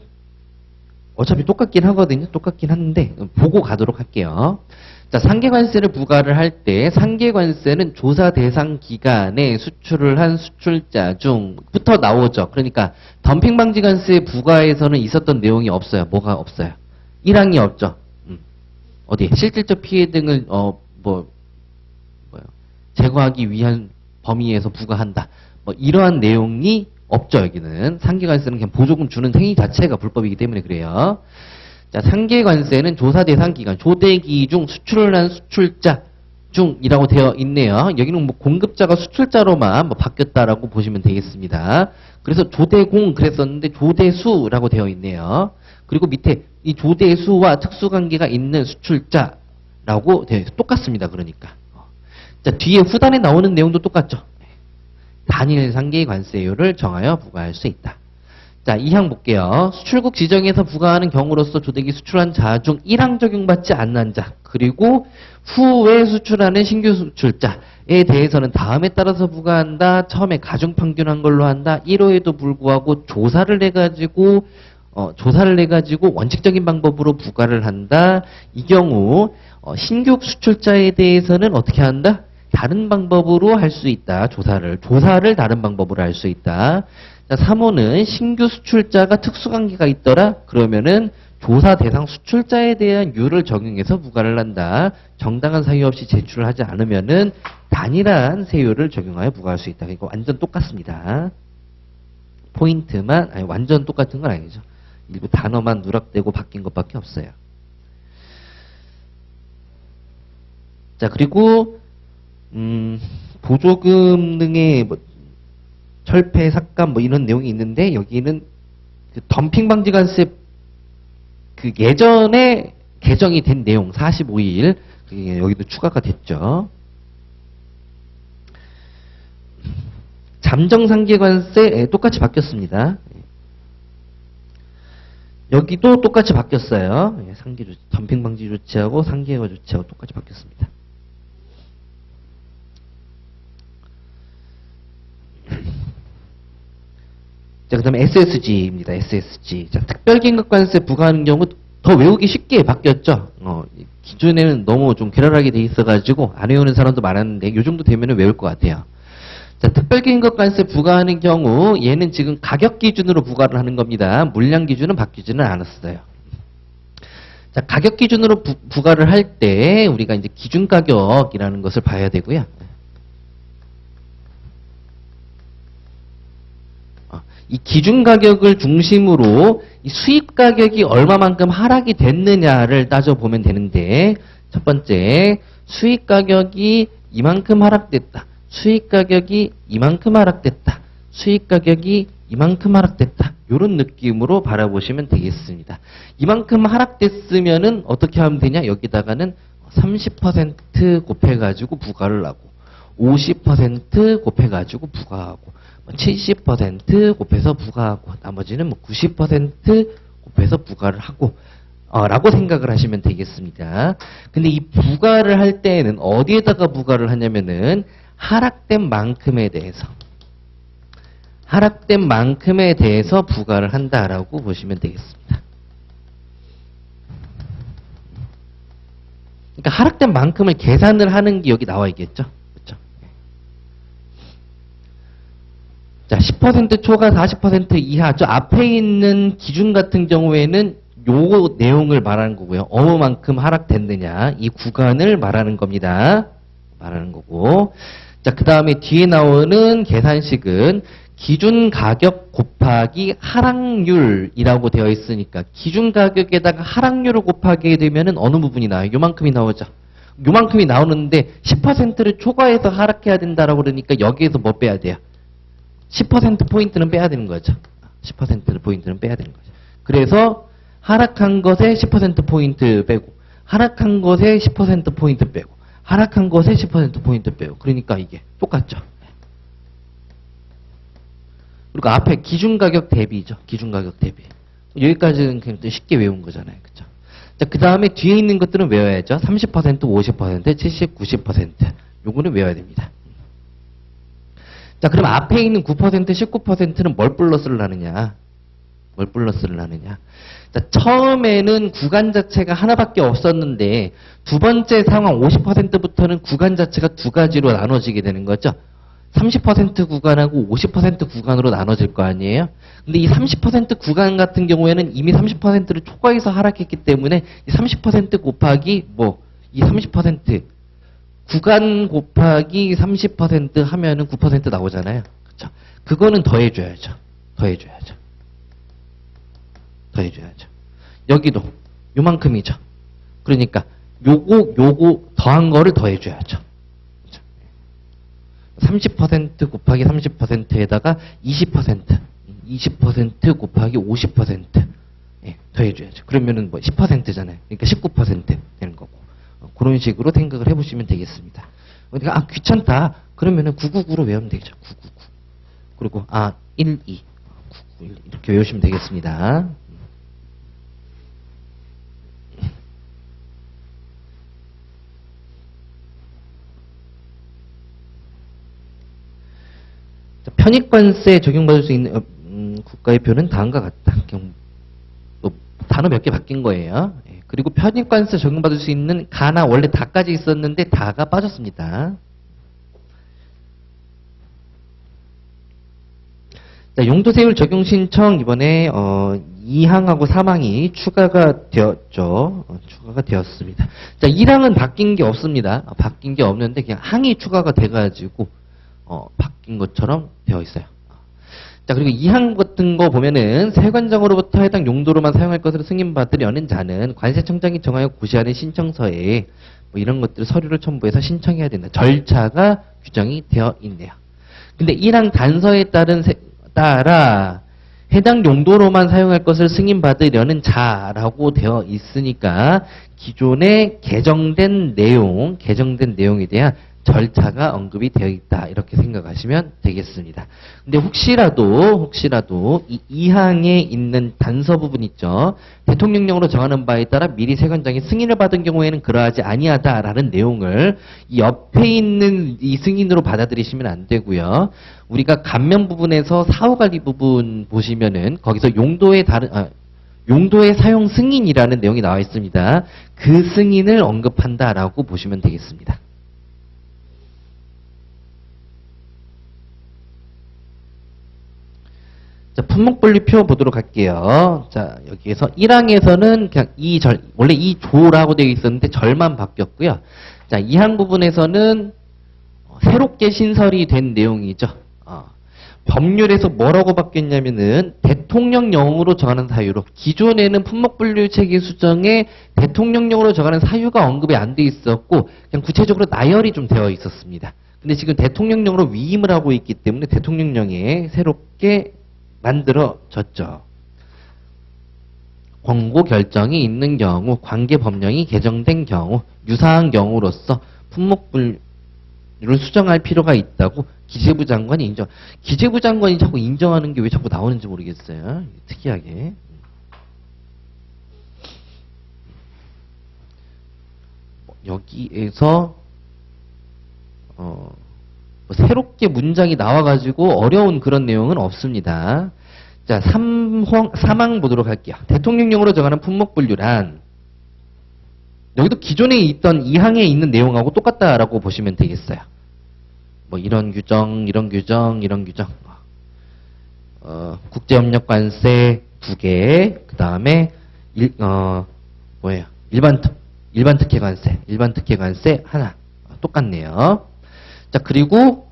어차피 똑같긴 하거든요. 똑같긴 한데 보고 가도록 할게요. 자, 상계관세를 부과를 할 때 상계관세는 조사 대상 기간에 수출을 한 수출자 중부터 나오죠. 그러니까 덤핑 방지 관세 부과에서는 있었던 내용이 없어요. 뭐가 없어요? 1항이 없죠. 어디? 실질적 피해 등을 제거하기 위한 범위에서 부과한다. 뭐 이러한 내용이 없죠. 여기는 상계관세는 그냥 보조금 주는 행위 자체가 불법이기 때문에 그래요. 자, 상계관세는 조사 대상 기간, 조대기 중 수출을 한 수출자 중이라고 되어 있네요. 여기는 뭐 공급자가 수출자로만 바뀌었다라고 보시면 되겠습니다. 그래서 조대공 그랬었는데 조대수라고 되어 있네요. 그리고 밑에 이 조대수와 특수관계가 있는 수출자라고 되어 있어요. 똑같습니다. 그러니까. 자, 뒤에 후단에 나오는 내용도 똑같죠. 단일 상계 관세율을 정하여 부과할 수 있다. 자, 2항 볼게요. 수출국 지정에서 부과하는 경우로서 조대기 수출한 자 중 1항 적용받지 않는 자, 그리고 후에 수출하는 신규 수출자에 대해서는 다음에 따라서 부과한다. 처음에 가중평균한 걸로 한다. 1호에도 불구하고 조사를 해가지고 원칙적인 방법으로 부과를 한다. 이 경우 신규 수출자에 대해서는 어떻게 한다? 다른 방법으로 할 수 있다. 조사를 다른 방법으로 할 수 있다. 자, 3호는 신규 수출자가 특수관계가 있더라. 그러면은 조사 대상 수출자에 대한 율을 적용해서 부과를 한다. 정당한 사유 없이 제출을 하지 않으면은 단일한 세율을 적용하여 부과할 수 있다. 이거 완전 똑같습니다. 포인트만 완전 똑같은 건 아니죠. 일부 단어만 누락되고 바뀐 것밖에 없어요. 자, 그리고 보조금 등의 철폐, 삭감 이런 내용이 있는데 여기는 그 덤핑 방지 관세 그 예전에 개정이 된 내용 45일 그게 여기도 추가가 됐죠. 잠정 상계 관세 똑같이 바뀌었습니다. 여기도 똑같이 바뀌었어요. 상계 조치, 덤핑 방지 조치하고 상계화 조치하고 똑같이 바뀌었습니다. 자, 그 다음에 SSG입니다. SSG. 자, 특별긴급관세 부과하는 경우 더 외우기 쉽게 바뀌었죠. 기존에는 너무 좀 괴랄하게 돼 있어가지고 안 외우는 사람도 많았는데 요 정도 되면 외울 것 같아요. 자, 특별긴급관세 부과하는 경우 얘는 지금 가격 기준으로 부과를 하는 겁니다. 물량 기준은 바뀌지는 않았어요. 자, 가격 기준으로 부과를 할 때 우리가 이제 기준가격이라는 것을 봐야 되고요. 이 기준 가격을 중심으로 이 수입 가격이 얼마만큼 하락이 됐느냐를 따져보면 되는데, 첫 번째, 수입 가격이 이만큼 하락됐다. 수입 가격이 이만큼 하락됐다. 수입 가격이 이만큼 하락됐다. 이런 느낌으로 바라보시면 되겠습니다. 이만큼 하락됐으면은 어떻게 하면 되냐? 여기다가는 30% 곱해가지고 부과를 하고, 50% 곱해가지고 부과하고, 70% 곱해서 부과하고, 나머지는 90% 곱해서 부과를 하고, 라고 생각을 하시면 되겠습니다. 근데 이 부과를 할 때에는 어디에다가 부과를 하냐면은 하락된 만큼에 대해서 부과를 한다라고 보시면 되겠습니다. 그러니까 하락된 만큼을 계산을 하는 게 여기 나와 있겠죠. 그렇죠? 자, 10% 초과 40% 이하. 저 앞에 있는 기준 같은 경우에는 요 내용을 말하는 거고요. 어느 만큼 하락됐느냐. 이 구간을 말하는 겁니다. 말하는 거고. 자, 그 다음에 뒤에 나오는 계산식은 기준 가격 곱하기 하락률이라고 되어 있으니까 기준 가격에다가 하락률을 곱하게 되면은 어느 부분이 나와요? 요만큼이 나오죠. 요만큼이 나오는데 10%를 초과해서 하락해야 된다라고 그러니까 여기에서 뭐 빼야 돼요? 10%포인트는 빼야 되는 거죠. 10%포인트는 빼야 되는 거죠. 그래서 하락한 것에 10%포인트 빼고 하락한 것에 10%포인트 빼고 하락한 것에 10%포인트 빼고 그러니까 이게 똑같죠. 그리고 앞에 기준가격 대비죠. 기준가격 대비. 여기까지는 그냥 쉽게 외운 거잖아요. 그죠? 자, 그 다음에 뒤에 있는 것들은 외워야죠. 30%, 50%, 70, 90%. 요거는 외워야 됩니다. 자, 그럼 앞에 있는 9%, 19%는 뭘 플러스를 하느냐? 뭘 플러스를 하느냐? 자, 처음에는 구간 자체가 하나밖에 없었는데 두 번째 상황 50%부터는 구간 자체가 두 가지로 나눠지게 되는 거죠. 30% 구간하고 50% 구간으로 나눠질 거 아니에요? 근데 이 30% 구간 같은 경우에는 이미 30%를 초과해서 하락했기 때문에 이 30% 곱하기 이 30% 구간 곱하기 30% 하면은 9% 나오잖아요. 그렇죠? 그거는 더해줘야죠. 더해줘야죠. 여기도 요만큼이죠. 그러니까 요거 더한 거를 더해줘야죠. 30% 곱하기 30%에다가 20% 곱하기 50% 더해줘야죠. 그러면은 10%잖아요. 그러니까 19% 되는 거고. 그런 식으로 생각을 해보시면 되겠습니다. 그러니까 귀찮다. 그러면은 999로 외우면 되겠죠. 999. 그리고 1, 2, 9, 1 이렇게 외우시면 되겠습니다. 편입관세 적용받을 수 있는 국가의 표는 다음과 같다. 단어 몇 개 바뀐 거예요. 그리고 편입관세 적용받을 수 있는 가나 원래 다까지 있었는데 다가 빠졌습니다. 자, 용도세율 적용 신청 이번에 2항하고 3항이 추가가 되었죠. 추가가 되었습니다. 자, 1항은 바뀐 게 없습니다. 바뀐 게 없는데 그냥 항이 추가가 돼가지고 바뀐 것처럼 되어 있어요. 자, 그리고 2항 같은 거 보면은 세관청으로부터 해당 용도로만 사용할 것으로 승인받으려는 자는 관세청장이 정하여 고시하는 신청서에 이런 것들 서류를 첨부해서 신청해야 된다. 절차가 규정이 되어 있네요. 근데 1항 단서에 따라 해당 용도로만 사용할 것을 승인받으려는 자라고 되어 있으니까 기존에 개정된 내용에 대한 절차가 언급이 되어 있다. 이렇게 생각하시면 되겠습니다. 근데 혹시라도 이 2항에 있는 단서 부분 있죠. 대통령령으로 정하는 바에 따라 미리 세관장이 승인을 받은 경우에는 그러하지 아니하다라는 내용을 이 옆에 있는 이 승인으로 받아들이시면 안 되고요. 우리가 감면 부분에서 사후관리 부분 보시면은 거기서 용도의 사용 승인이라는 내용이 나와 있습니다. 그 승인을 언급한다라고 보시면 되겠습니다. 자, 품목분리표 보도록 할게요. 자, 여기에서 1항에서는 그냥 원래 이 조라고 되어 있었는데 절만 바뀌었고요. 자, 2항 부분에서는 새롭게 신설이 된 내용이죠. 법률에서 뭐라고 바뀌었냐면은 대통령령으로 정하는 사유로 기존에는 품목분류 체계 수정에 대통령령으로 정하는 사유가 언급이 안 돼 있었고 그냥 구체적으로 나열이 좀 되어 있었습니다. 근데 지금 대통령령으로 위임을 하고 있기 때문에 대통령령에 새롭게 만들어졌죠. 권고 결정이 있는 경우, 관계 법령이 개정된 경우, 유사한 경우로서 품목분류를 수정할 필요가 있다고 기재부 장관이 인정. 기재부 장관이 자꾸 인정하는 게 왜 자꾸 나오는지 모르겠어요. 특이하게. 여기에서 뭐 새롭게 문장이 나와가지고 어려운 그런 내용은 없습니다. 자, 사망 보도록 할게요. 대통령령으로 정하는 품목분류란 여기도 기존에 있던 2항에 있는 내용하고 똑같다라고 보시면 되겠어요. 뭐 이런 규정, 이런 규정, 이런 규정. 국제협력관세 2개, 그 다음에 일반 특혜관세 하나. 똑같네요. 자, 그리고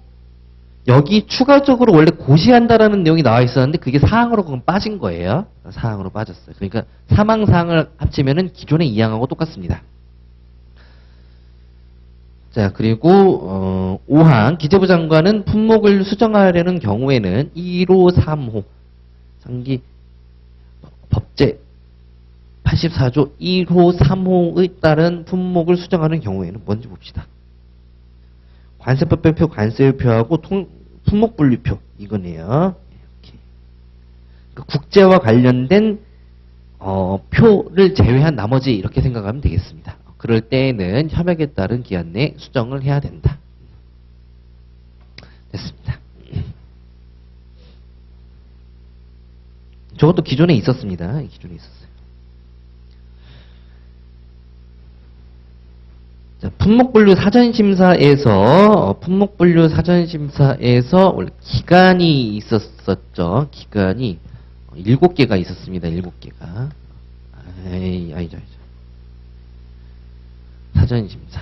여기 추가적으로 원래 고시한다라는 내용이 나와 있었는데 그게 사항으로 그건 빠진 거예요. 사항으로 빠졌어요. 그러니까 사망사항을 합치면은 기존의 2항하고 똑같습니다. 자, 그리고 5항 기재부 장관은 품목을 수정하려는 경우에는 1호 3호 상기 법제 84조 1호 3호에 따른 품목을 수정하는 경우에는 뭔지 봅시다. 관세법별표, 관세율표하고 품목분류표 이거네요. 이렇게. 그러니까 국제와 관련된 표를 제외한 나머지 이렇게 생각하면 되겠습니다. 그럴 때에는 협약에 따른 기한 내에 수정을 해야 된다. 됐습니다. 저것도 기존에 있었습니다. 기존에 있었어요. 자, 품목분류 사전심사에서 원래 기간이 있었었죠. 기간이 7개가 있었습니다. 7개가. 아니죠. 사전심사.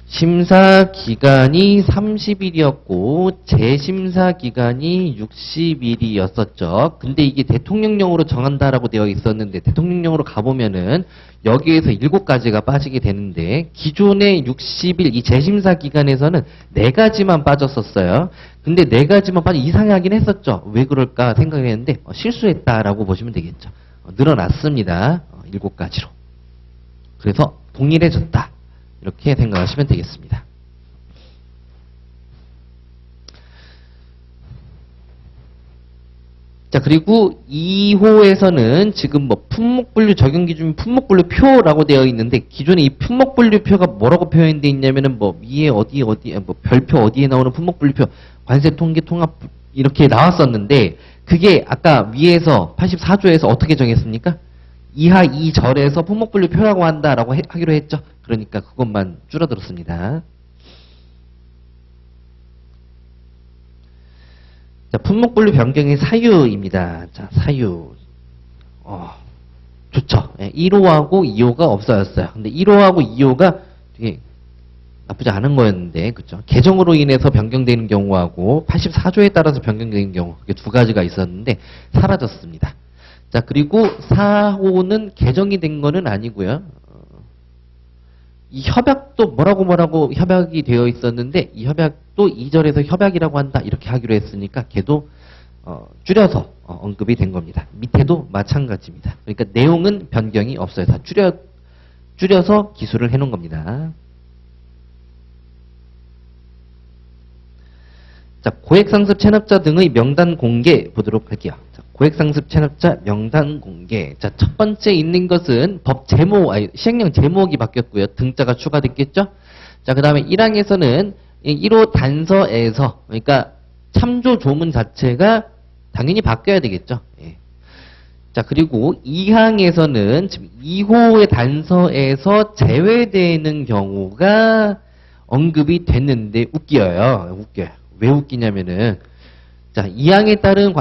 심사 기간이 30일이었고 재심사 기간이 60일이었었죠. 근데 이게 대통령령으로 정한다라고 되어 있었는데 대통령령으로 가보면은 여기에서 7가지가 빠지게 되는데 기존의 60일 이 재심사 기간에서는 4가지만 빠졌었어요. 근데 4가지만 빠져 이상하긴 했었죠. 왜 그럴까 생각을 했는데 실수했다라고 보시면 되겠죠. 늘어났습니다. 7가지로. 그래서 동일해졌다. 이렇게 생각하시면 되겠습니다. 자, 그리고 2호에서는 지금 뭐 품목분류 적용기준 품목분류표라고 되어 있는데 기존에 이 품목분류표가 뭐라고 표현되어 있냐면은 뭐 위에 어디에 뭐 별표 어디에 나오는 품목분류표 관세통계 통합 이렇게 나왔었는데 그게 아까 위에서 84조에서 어떻게 정했습니까? 이하 2절에서 품목분류표라고 한다라고 하기로 했죠. 그러니까 그것만 줄어들었습니다. 자, 품목분류 변경의 사유입니다. 자, 사유. 좋죠. 1호하고 2호가 없어졌어요. 근데 1호하고 2호가 되게 나쁘지 않은 거였는데, 그죠? 개정으로 인해서 변경되는 경우하고 84조에 따라서 변경되는 경우, 그게 2가지가 있었는데, 사라졌습니다. 자, 그리고 4호는 개정이 된 거는 아니고요. 이 협약도 뭐라고 협약이 되어 있었는데 이 협약도 2절에서 협약이라고 한다 이렇게 하기로 했으니까 걔도 줄여서 언급이 된 겁니다. 밑에도 마찬가지입니다. 그러니까 내용은 변경이 없어요. 다 줄여서 기술을 해놓은 겁니다. 자, 고액상습 체납자 등의 명단 공개 보도록 할게요. 자, 고액상습 체납자 명단 공개. 자, 첫 번째 있는 것은 법 제목, 시행령 제목이 바뀌었고요. 등자가 추가됐겠죠? 자, 그 다음에 1항에서는 1호 단서에서, 그러니까 참조 조문 자체가 당연히 바뀌어야 되겠죠? 예. 자, 그리고 2항에서는 지금 2호의 단서에서 제외되는 경우가 언급이 됐는데 웃겨요. 왜 웃기냐면은 자, 2항에 따른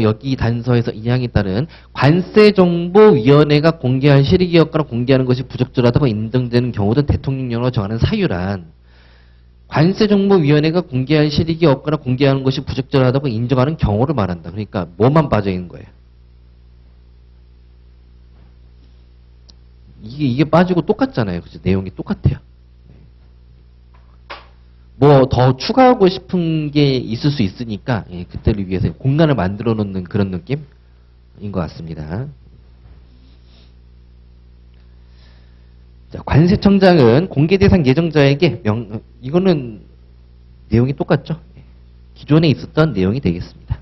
여기 단서에서 2항에 따른 관세정보위원회가 공개한 실익이었거나 공개하는 것이 부적절하다고 인정되는 경우든 대통령령으로 정하는 사유란 관세정보위원회가 공개한 실익이 없거나 공개하는 것이 부적절하다고 인정하는 경우를 말한다. 그러니까 뭐만 빠져 있는 거예요? 이게 빠지고 똑같잖아요. 그죠? 내용이 똑같아요. 뭐 더 추가하고 싶은 게 있을 수 있으니까 그때를 위해서 공간을 만들어 놓는 그런 느낌인 것 같습니다. 자, 관세청장은 공개대상 예정자에게 이거는 내용이 똑같죠? 기존에 있었던 내용이 되겠습니다.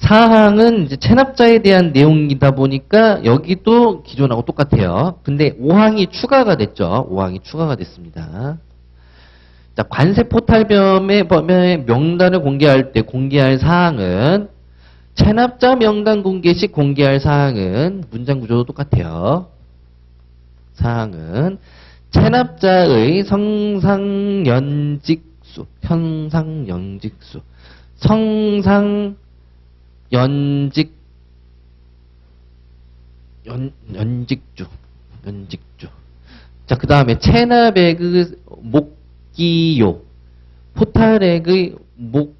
사항은 이제 체납자에 대한 내용이다 보니까 여기도 기존하고 똑같아요. 근데 5항이 추가가 됐죠. 5항이 추가가 됐습니다. 자, 관세 포탈범의 명단을 공개할 때 공개할 사항은 체납자 명단 공개 시 공개할 사항은 문장 구조도 똑같아요. 사항은 체납자의 성상연직수, 현상연직수, 성상연직주. 자, 그 다음에 체납액의 목기요, 포탈액의 목기요.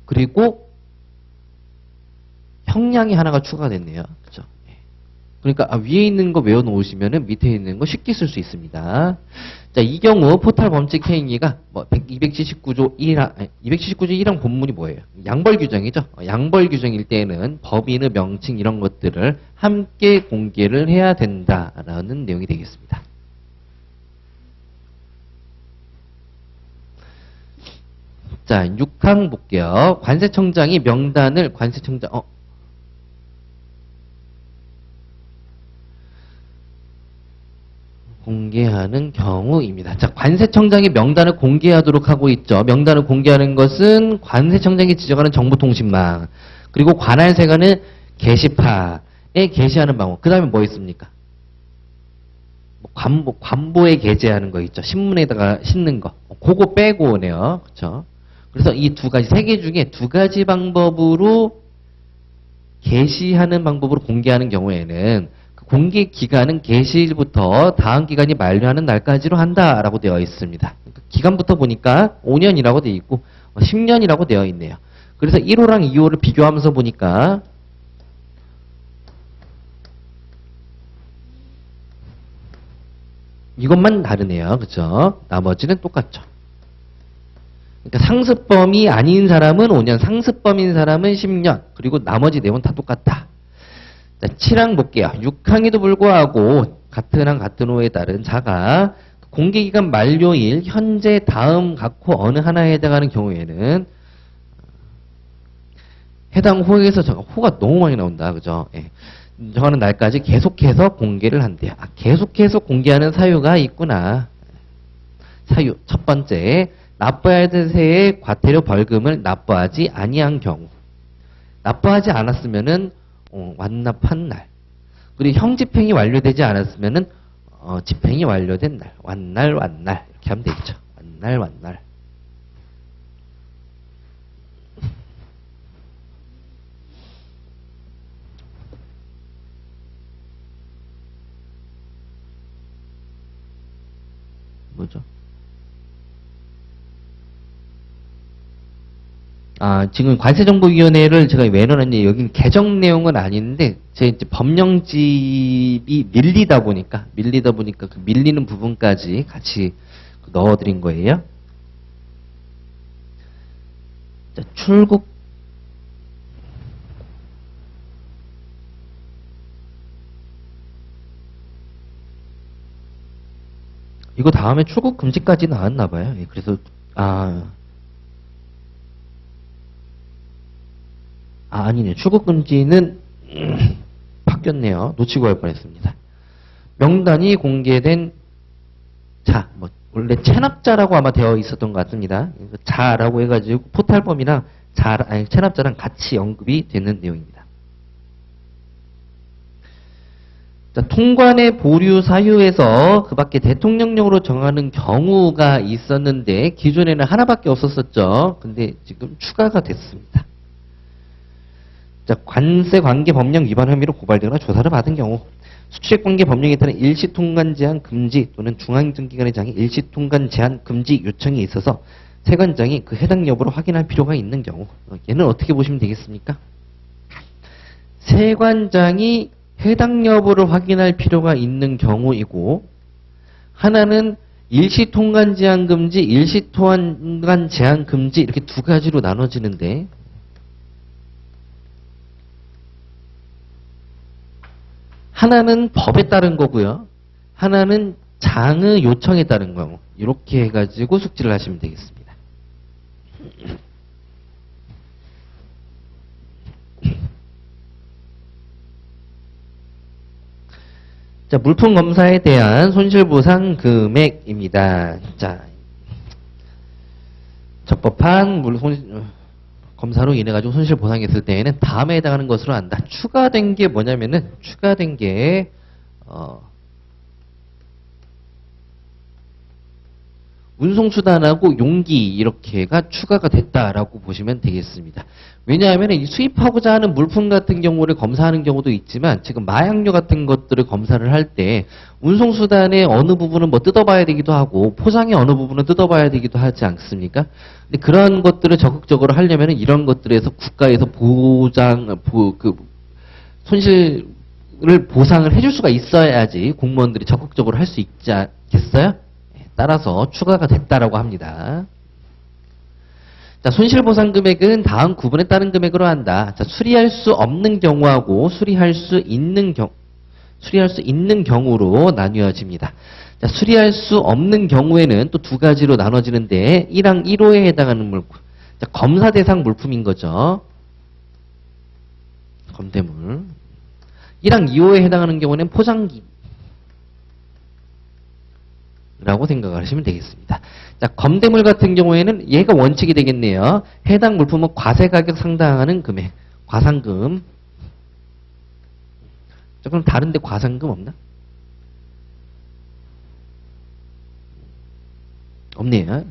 그리고 형량이 하나가 추가됐네요. 그죠? 그러니까 위에 있는 거 외워놓으시면은 밑에 있는 거 쉽게 쓸 수 있습니다. 자, 이 경우 포탈 범칙 행위가 279조 1항, 279조 1항 본문이 뭐예요? 양벌 규정이죠. 양벌 규정일 때는 법인의 명칭 이런 것들을 함께 공개를 해야 된다라는 내용이 되겠습니다. 자, 6항 볼게요. 관세청장이 명단을 공개하는 경우입니다. 자, 관세청장이 명단을 공개하도록 하고 있죠. 명단을 공개하는 것은 관세청장이 지정하는 정보통신망, 그리고 관할세관은 게시판에 게시하는 방법. 그 다음에 뭐 있습니까? 관보에 게재하는 거 있죠. 신문에다가 싣는 거. 그거 빼고 오네요. 그렇죠? 그래서 이 두 가지, 세 개 중에 두 가지 방법으로 게시하는 방법으로 공개하는 경우에는 공개 기간은 게시일부터 다음 기간이 만료하는 날까지로 한다라고 되어 있습니다. 기간부터 보니까 5년이라고 되어 있고 10년이라고 되어 있네요. 그래서 1호랑 2호를 비교하면서 보니까 이것만 다르네요. 그렇죠? 나머지는 똑같죠. 그러니까 상습범이 아닌 사람은 5년, 상습범인 사람은 10년, 그리고 나머지 내용은 다 똑같다. 자, 7항 볼게요. 6항에도 불구하고 같은 항 같은 호에 따른 자가 공개기간 만료일 현재 다음 각호 어느 하나에 해당하는 경우에는 해당 호에서 호가 너무 많이 나온다. 그죠? 예. 정하는 날까지 계속해서 공개를 한대요. 계속해서 공개하는 사유가 있구나. 사유 첫 번째, 납부해야 될 세의 과태료 벌금을 납부하지 아니한 경우. 납부하지 않았으면은 완납한 날. 그리고 형집행이 완료되지 않았으면은 집행이 완료된 날. 완날 이렇게 하면 되겠죠. 완날. 뭐죠? 지금 관세정보위원회를 제가 왜 넣었는지 여긴 개정 내용은 아닌데 제 이제 법령집이 밀리다 보니까 그 밀리는 부분까지 같이 넣어드린 거예요. 자, 출국 이거 다음에 출국 금지까지 나왔나 봐요. 그래서 아니네. 출국 금지는 바뀌었네요. 놓치고 할 뻔했습니다. 명단이 공개된 자, 원래 체납자라고 아마 되어 있었던 것 같습니다. 자라고 해가지고 포탈범이랑 체납자랑 같이 언급이 되는 내용입니다. 자, 통관의 보류 사유에서 그 밖에 대통령령으로 정하는 경우가 있었는데 기존에는 하나밖에 없었었죠. 근데 지금 추가가 됐습니다. 자, 관세관계 법령 위반 혐의로 고발되거나 조사를 받은 경우 수출액관계 법령에 따른 일시통관 제한 금지 또는 중앙행정기관의 장에 일시통관 제한 금지 요청이 있어서 세관장이 그 해당 여부를 확인할 필요가 있는 경우 얘는 어떻게 보시면 되겠습니까? 세관장이 해당 여부를 확인할 필요가 있는 경우이고 하나는 일시통관 제한 금지, 일시통관 제한 금지 이렇게 두 가지로 나눠지는데 하나는 법에 따른 거고요. 하나는 장의 요청에 따른 경우 이렇게 해가지고 숙지를 하시면 되겠습니다. 자, 물품 검사에 대한 손실보상 금액입니다. 자, 적법한 검사로 인해 가지고 손실 보상했을 때에는 다음에 해당하는 것으로 한다. 추가된 게 뭐냐면은 추가된 게 운송수단하고 용기 이렇게가 추가가 됐다라고 보시면 되겠습니다. 왜냐하면 이 수입하고자 하는 물품 같은 경우를 검사하는 경우도 있지만 지금 마약류 같은 것들을 검사를 할 때 운송수단의 어느 부분은 뭐 뜯어봐야 되기도 하고 포장의 어느 부분은 뜯어봐야 되기도 하지 않습니까? 근데 그런 것들을 적극적으로 하려면 이런 것들에서 국가에서 손실을 보상을 해줄 수가 있어야지 공무원들이 적극적으로 할 수 있지 않겠어요? 따라서 추가가 됐다라고 합니다. 자, 손실보상 금액은 다음 구분에 따른 금액으로 한다. 자, 수리할 수 없는 경우하고 수리할 수 있는 경우로 나뉘어집니다. 자, 수리할 수 없는 경우에는 또 두 가지로 나눠지는데 1항 1호에 해당하는 물품. 자, 검사 대상 물품인 거죠. 검대물. 1항 2호에 해당하는 경우는 포장기. 라고 생각을 하시면 되겠습니다. 자, 검대물 같은 경우에는 얘가 원칙이 되겠네요. 해당 물품은 과세 가격 상당하는 금액, 과상금. 자, 그럼 다른데 과상금 없나? 없네요.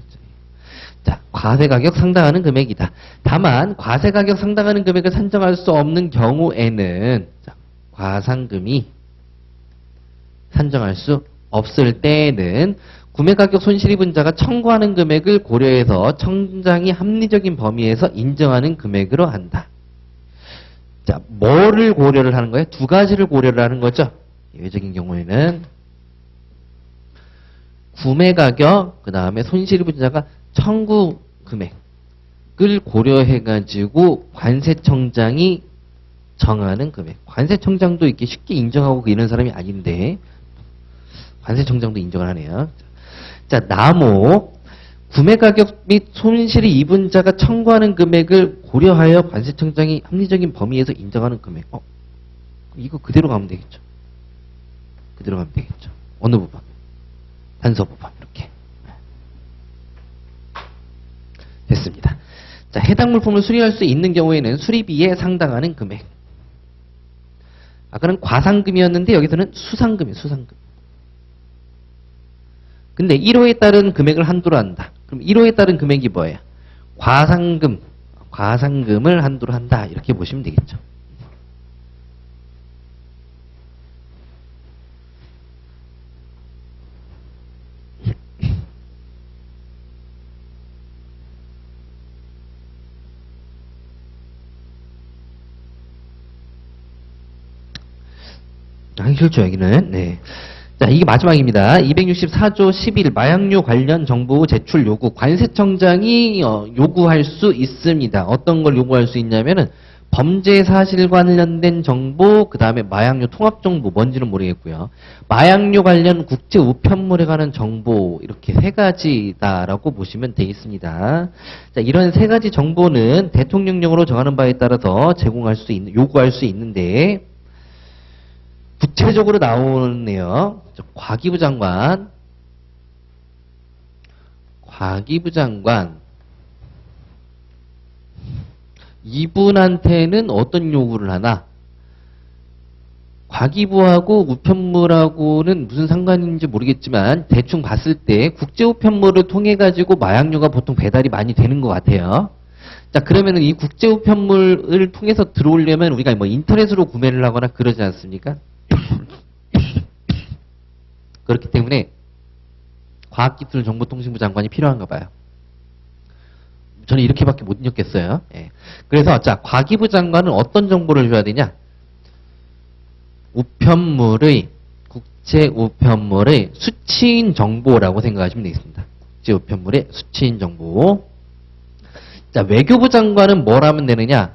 자, 과세 가격 상당하는 금액이다. 다만 과세 가격 상당하는 금액을 산정할 수 없는 경우에는 자, 과상금이 산정할 수 없을 때에는 구매가격 손실 입은 자가 청구하는 금액을 고려해서 청장이 합리적인 범위에서 인정하는 금액으로 한다. 자, 뭐를 고려를 하는 거예요? 두 가지를 고려를 하는 거죠. 예외적인 경우에는 구매가격, 그 다음에 손실 입은 자가 청구 금액을 고려해가지고 관세청장이 정하는 금액. 관세청장도 이렇게 쉽게 인정하고 이런 사람이 아닌데 관세청장도 인정을 하네요. 자, 나모 구매가격 및 손실을 입은 자가 청구하는 금액을 고려하여 관세청장이 합리적인 범위에서 인정하는 금액. 이거 그대로 가면 되겠죠. 그대로 가면 되겠죠. 어느 부분? 단서 부분 이렇게 됐습니다. 자, 해당 물품을 수리할 수 있는 경우에는 수리비에 상당하는 금액. 아까는 과상금이었는데 여기서는 수상금이에요. 수상금. 근데 1호에 따른 금액을 한도로 한다. 그럼 1호에 따른 금액이 뭐예요? 과상금을 한도로 한다. 이렇게 보시면 되겠죠. 하기 싫죠, 여기는. 네. 자, 이게 마지막입니다. 264조 11 마약류 관련 정보 제출 요구. 관세청장이 요구할 수 있습니다. 어떤 걸 요구할 수 있냐면은 범죄 사실 관련된 정보, 그 다음에 마약류 통합 정보, 뭔지는 모르겠고요. 마약류 관련 국제 우편물에 관한 정보, 이렇게 세 가지다라고 보시면 되겠습니다. 자, 이런 세 가지 정보는 대통령령으로 정하는 바에 따라서 요구할 수 있는데, 구체적으로 나오네요. 과기부 장관 이분한테는 어떤 요구를 하나? 과기부하고 우편물하고는 무슨 상관인지 모르겠지만 대충 봤을 때 국제 우편물을 통해 가지고 마약류가 보통 배달이 많이 되는 것 같아요. 자, 그러면은 이 국제 우편물을 통해서 들어오려면 우리가 뭐 인터넷으로 구매를 하거나 그러지 않습니까? 그렇기 때문에 과학기술정보통신부 장관이 필요한가 봐요. 저는 이렇게밖에 못 읽겠어요. 예. 그래서 자, 과기부 장관은 어떤 정보를 줘야 되냐? 국제 우편물의 수치인 정보라고 생각하시면 되겠습니다. 국제 우편물의 수치인 정보. 자, 외교부 장관은 뭘 하면 되느냐?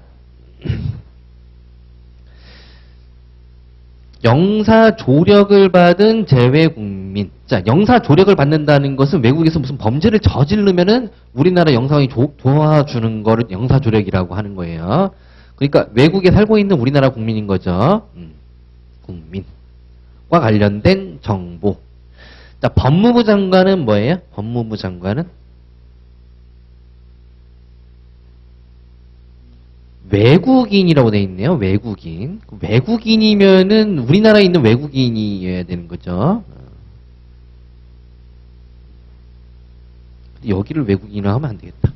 영사 조력을 받은 재외국민. 자, 영사 조력을 받는다는 것은 외국에서 무슨 범죄를 저지르면은 우리나라 영사관이 도와주는 거를 영사 조력이라고 하는 거예요. 그러니까 외국에 살고 있는 우리나라 국민인 거죠. 국민. 관련된 정보. 자, 법무부 장관은 뭐예요? 법무부 장관은 외국인이라고 돼 있네요. 외국인. 외국인이면은 우리나라에 있는 외국인이어야 되는 거죠. 여기를 외국인으로 하면 안 되겠다.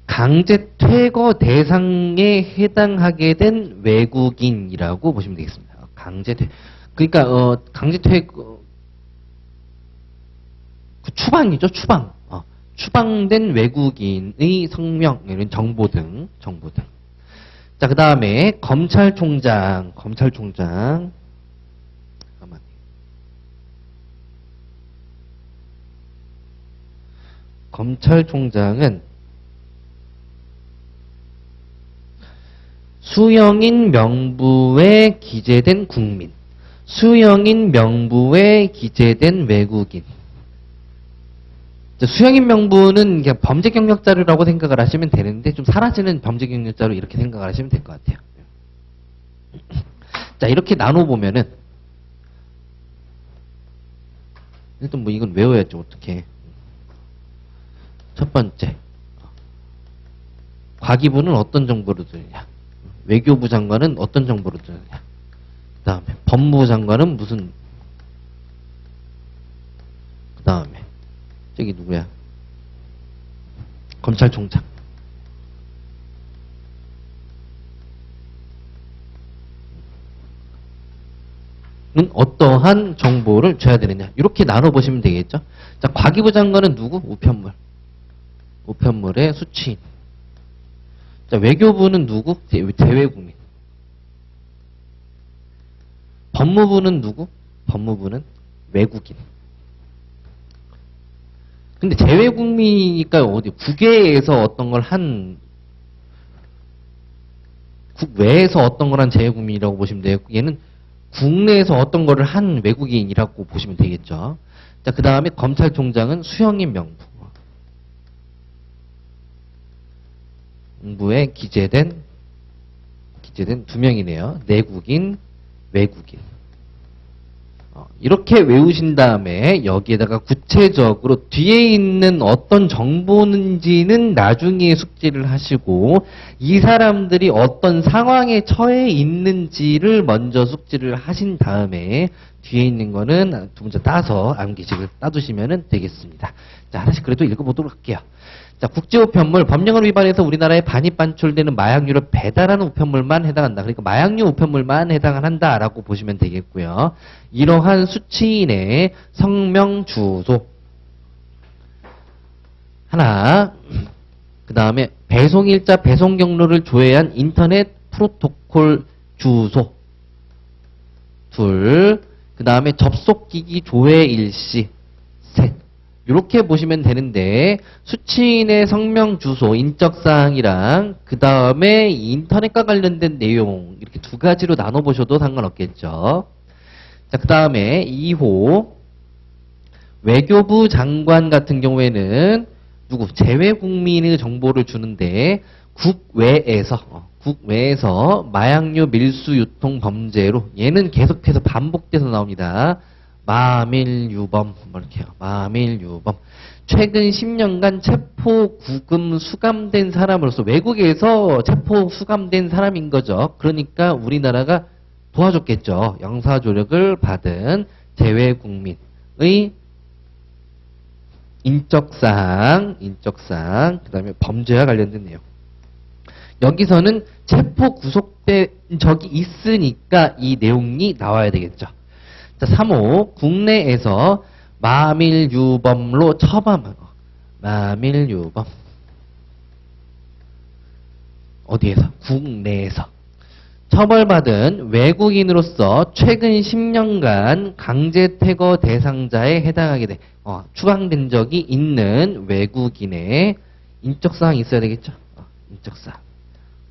강제 퇴거 대상에 해당하게 된 외국인이라고 보시면 되겠습니다. 그러니까 강제 퇴거 그 추방이죠, 추방. 추방된 외국인의 성명, 이런 정보 등. 자, 그 다음에 검찰총장. 검찰총장은 수영인 명부에 기재된 국민, 수영인 명부에 기재된 외국인. 수영인 명부는 그냥 범죄 경력 자료라고 생각을 하시면 되는데 좀 사라지는 범죄 경력 자료 이렇게 생각을 하시면 될 것 같아요. 자, 이렇게 나눠보면은 일단 뭐 이건 외워야죠. 어떻게. 첫 번째, 과기부는 어떤 정보를 드느냐, 외교부 장관은 어떤 정보를 드느냐, 그 다음에 법무부 장관은 무슨, 그 다음에 저기 누구야, 검찰총장. 는 어떠한 정보를 줘야 되느냐, 이렇게 나눠보시면 되겠죠. 자, 과기부 장관은 누구? 우편물의 수취인. 자, 외교부는 누구? 대외국민. 법무부는 누구? 법무부는 외국인. 근데 재외국민이니까 어디 국외에서 어떤 걸 국외에서 어떤 걸 한 재외국민이라고 보시면 돼요. 얘는 국내에서 어떤 거를 한 외국인이라고 보시면 되겠죠. 자, 그 다음에 검찰총장은 수영인 명부에 기재된 두 명이네요. 내국인, 외국인. 이렇게 외우신 다음에 여기에다가 구체적으로 뒤에 있는 어떤 정보인지는 나중에 숙지를 하시고 이 사람들이 어떤 상황에 처해 있는지를 먼저 숙지를 하신 다음에 뒤에 있는 거는 두 문제 따서 암기식을 따두시면 되겠습니다. 자, 하나씩 그래도 읽어보도록 할게요. 자, 국제우편물, 법령을 위반해서 우리나라에 반입 반출되는 마약류를 배달하는 우편물만 해당한다. 그러니까 마약류 우편물만 해당한다라고 보시면 되겠고요. 이러한 수취인의 성명, 주소 하나, 그 다음에 배송일자, 배송 경로를 조회한 인터넷 프로토콜 주소 둘, 그 다음에 접속기기 조회 일시 셋. 이렇게 보시면 되는데 수취인의 성명, 주소, 인적사항이랑 그 다음에 인터넷과 관련된 내용 이렇게 두 가지로 나눠보셔도 상관없겠죠. 자, 그 다음에 2호 외교부 장관 같은 경우에는 누구? 재외국민의 정보를 주는데 국외에서 마약류 밀수 유통 범죄로 얘는 계속해서 반복돼서 나옵니다. 마밀유범, 이렇게요. 마밀유범. 최근 10년간 체포, 구금, 수감된 사람으로서 외국에서 체포, 수감된 사람인 거죠. 그러니까 우리나라가 도와줬겠죠. 영사조력을 받은 재외국민의 인적사항, 그 다음에 범죄와 관련된 내용. 여기서는 체포, 구속된 적이 있으니까 이 내용이 나와야 되겠죠. 자, 3호 국내에서 마밀유범로 처벌. 마밀유범 어디에서? 국내에서 처벌받은 외국인으로서 최근 10년간 강제퇴거 대상자에 해당하게 돼 추방된 적이 있는 외국인의 인적사항이 있어야 되겠죠. 인적사항.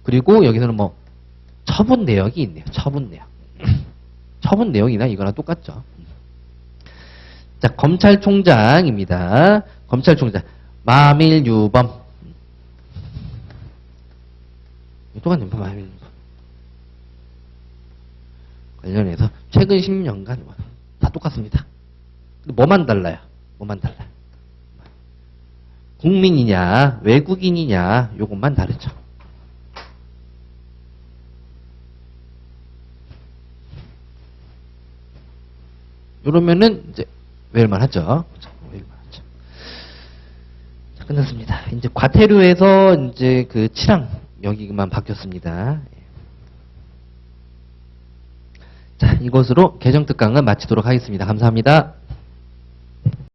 그리고 여기서는 뭐 처분 내역이 있네요. 처분 내역. 처분 내용이나 이거랑 똑같죠. 자, 검찰총장입니다. 검찰총장. 마밀유범. 똑같네요. 마밀유범. 관련해서 최근 10년간 다 똑같습니다. 근데 뭐만 달라요? 뭐만 달라요? 국민이냐, 외국인이냐, 요것만 다르죠. 이러면은 이제 외울만 하죠. 외울만 하죠. 자, 끝났습니다. 이제 과태료에서 이제 그 7항 여기만 바뀌었습니다. 자, 이것으로 개정특강은 마치도록 하겠습니다. 감사합니다.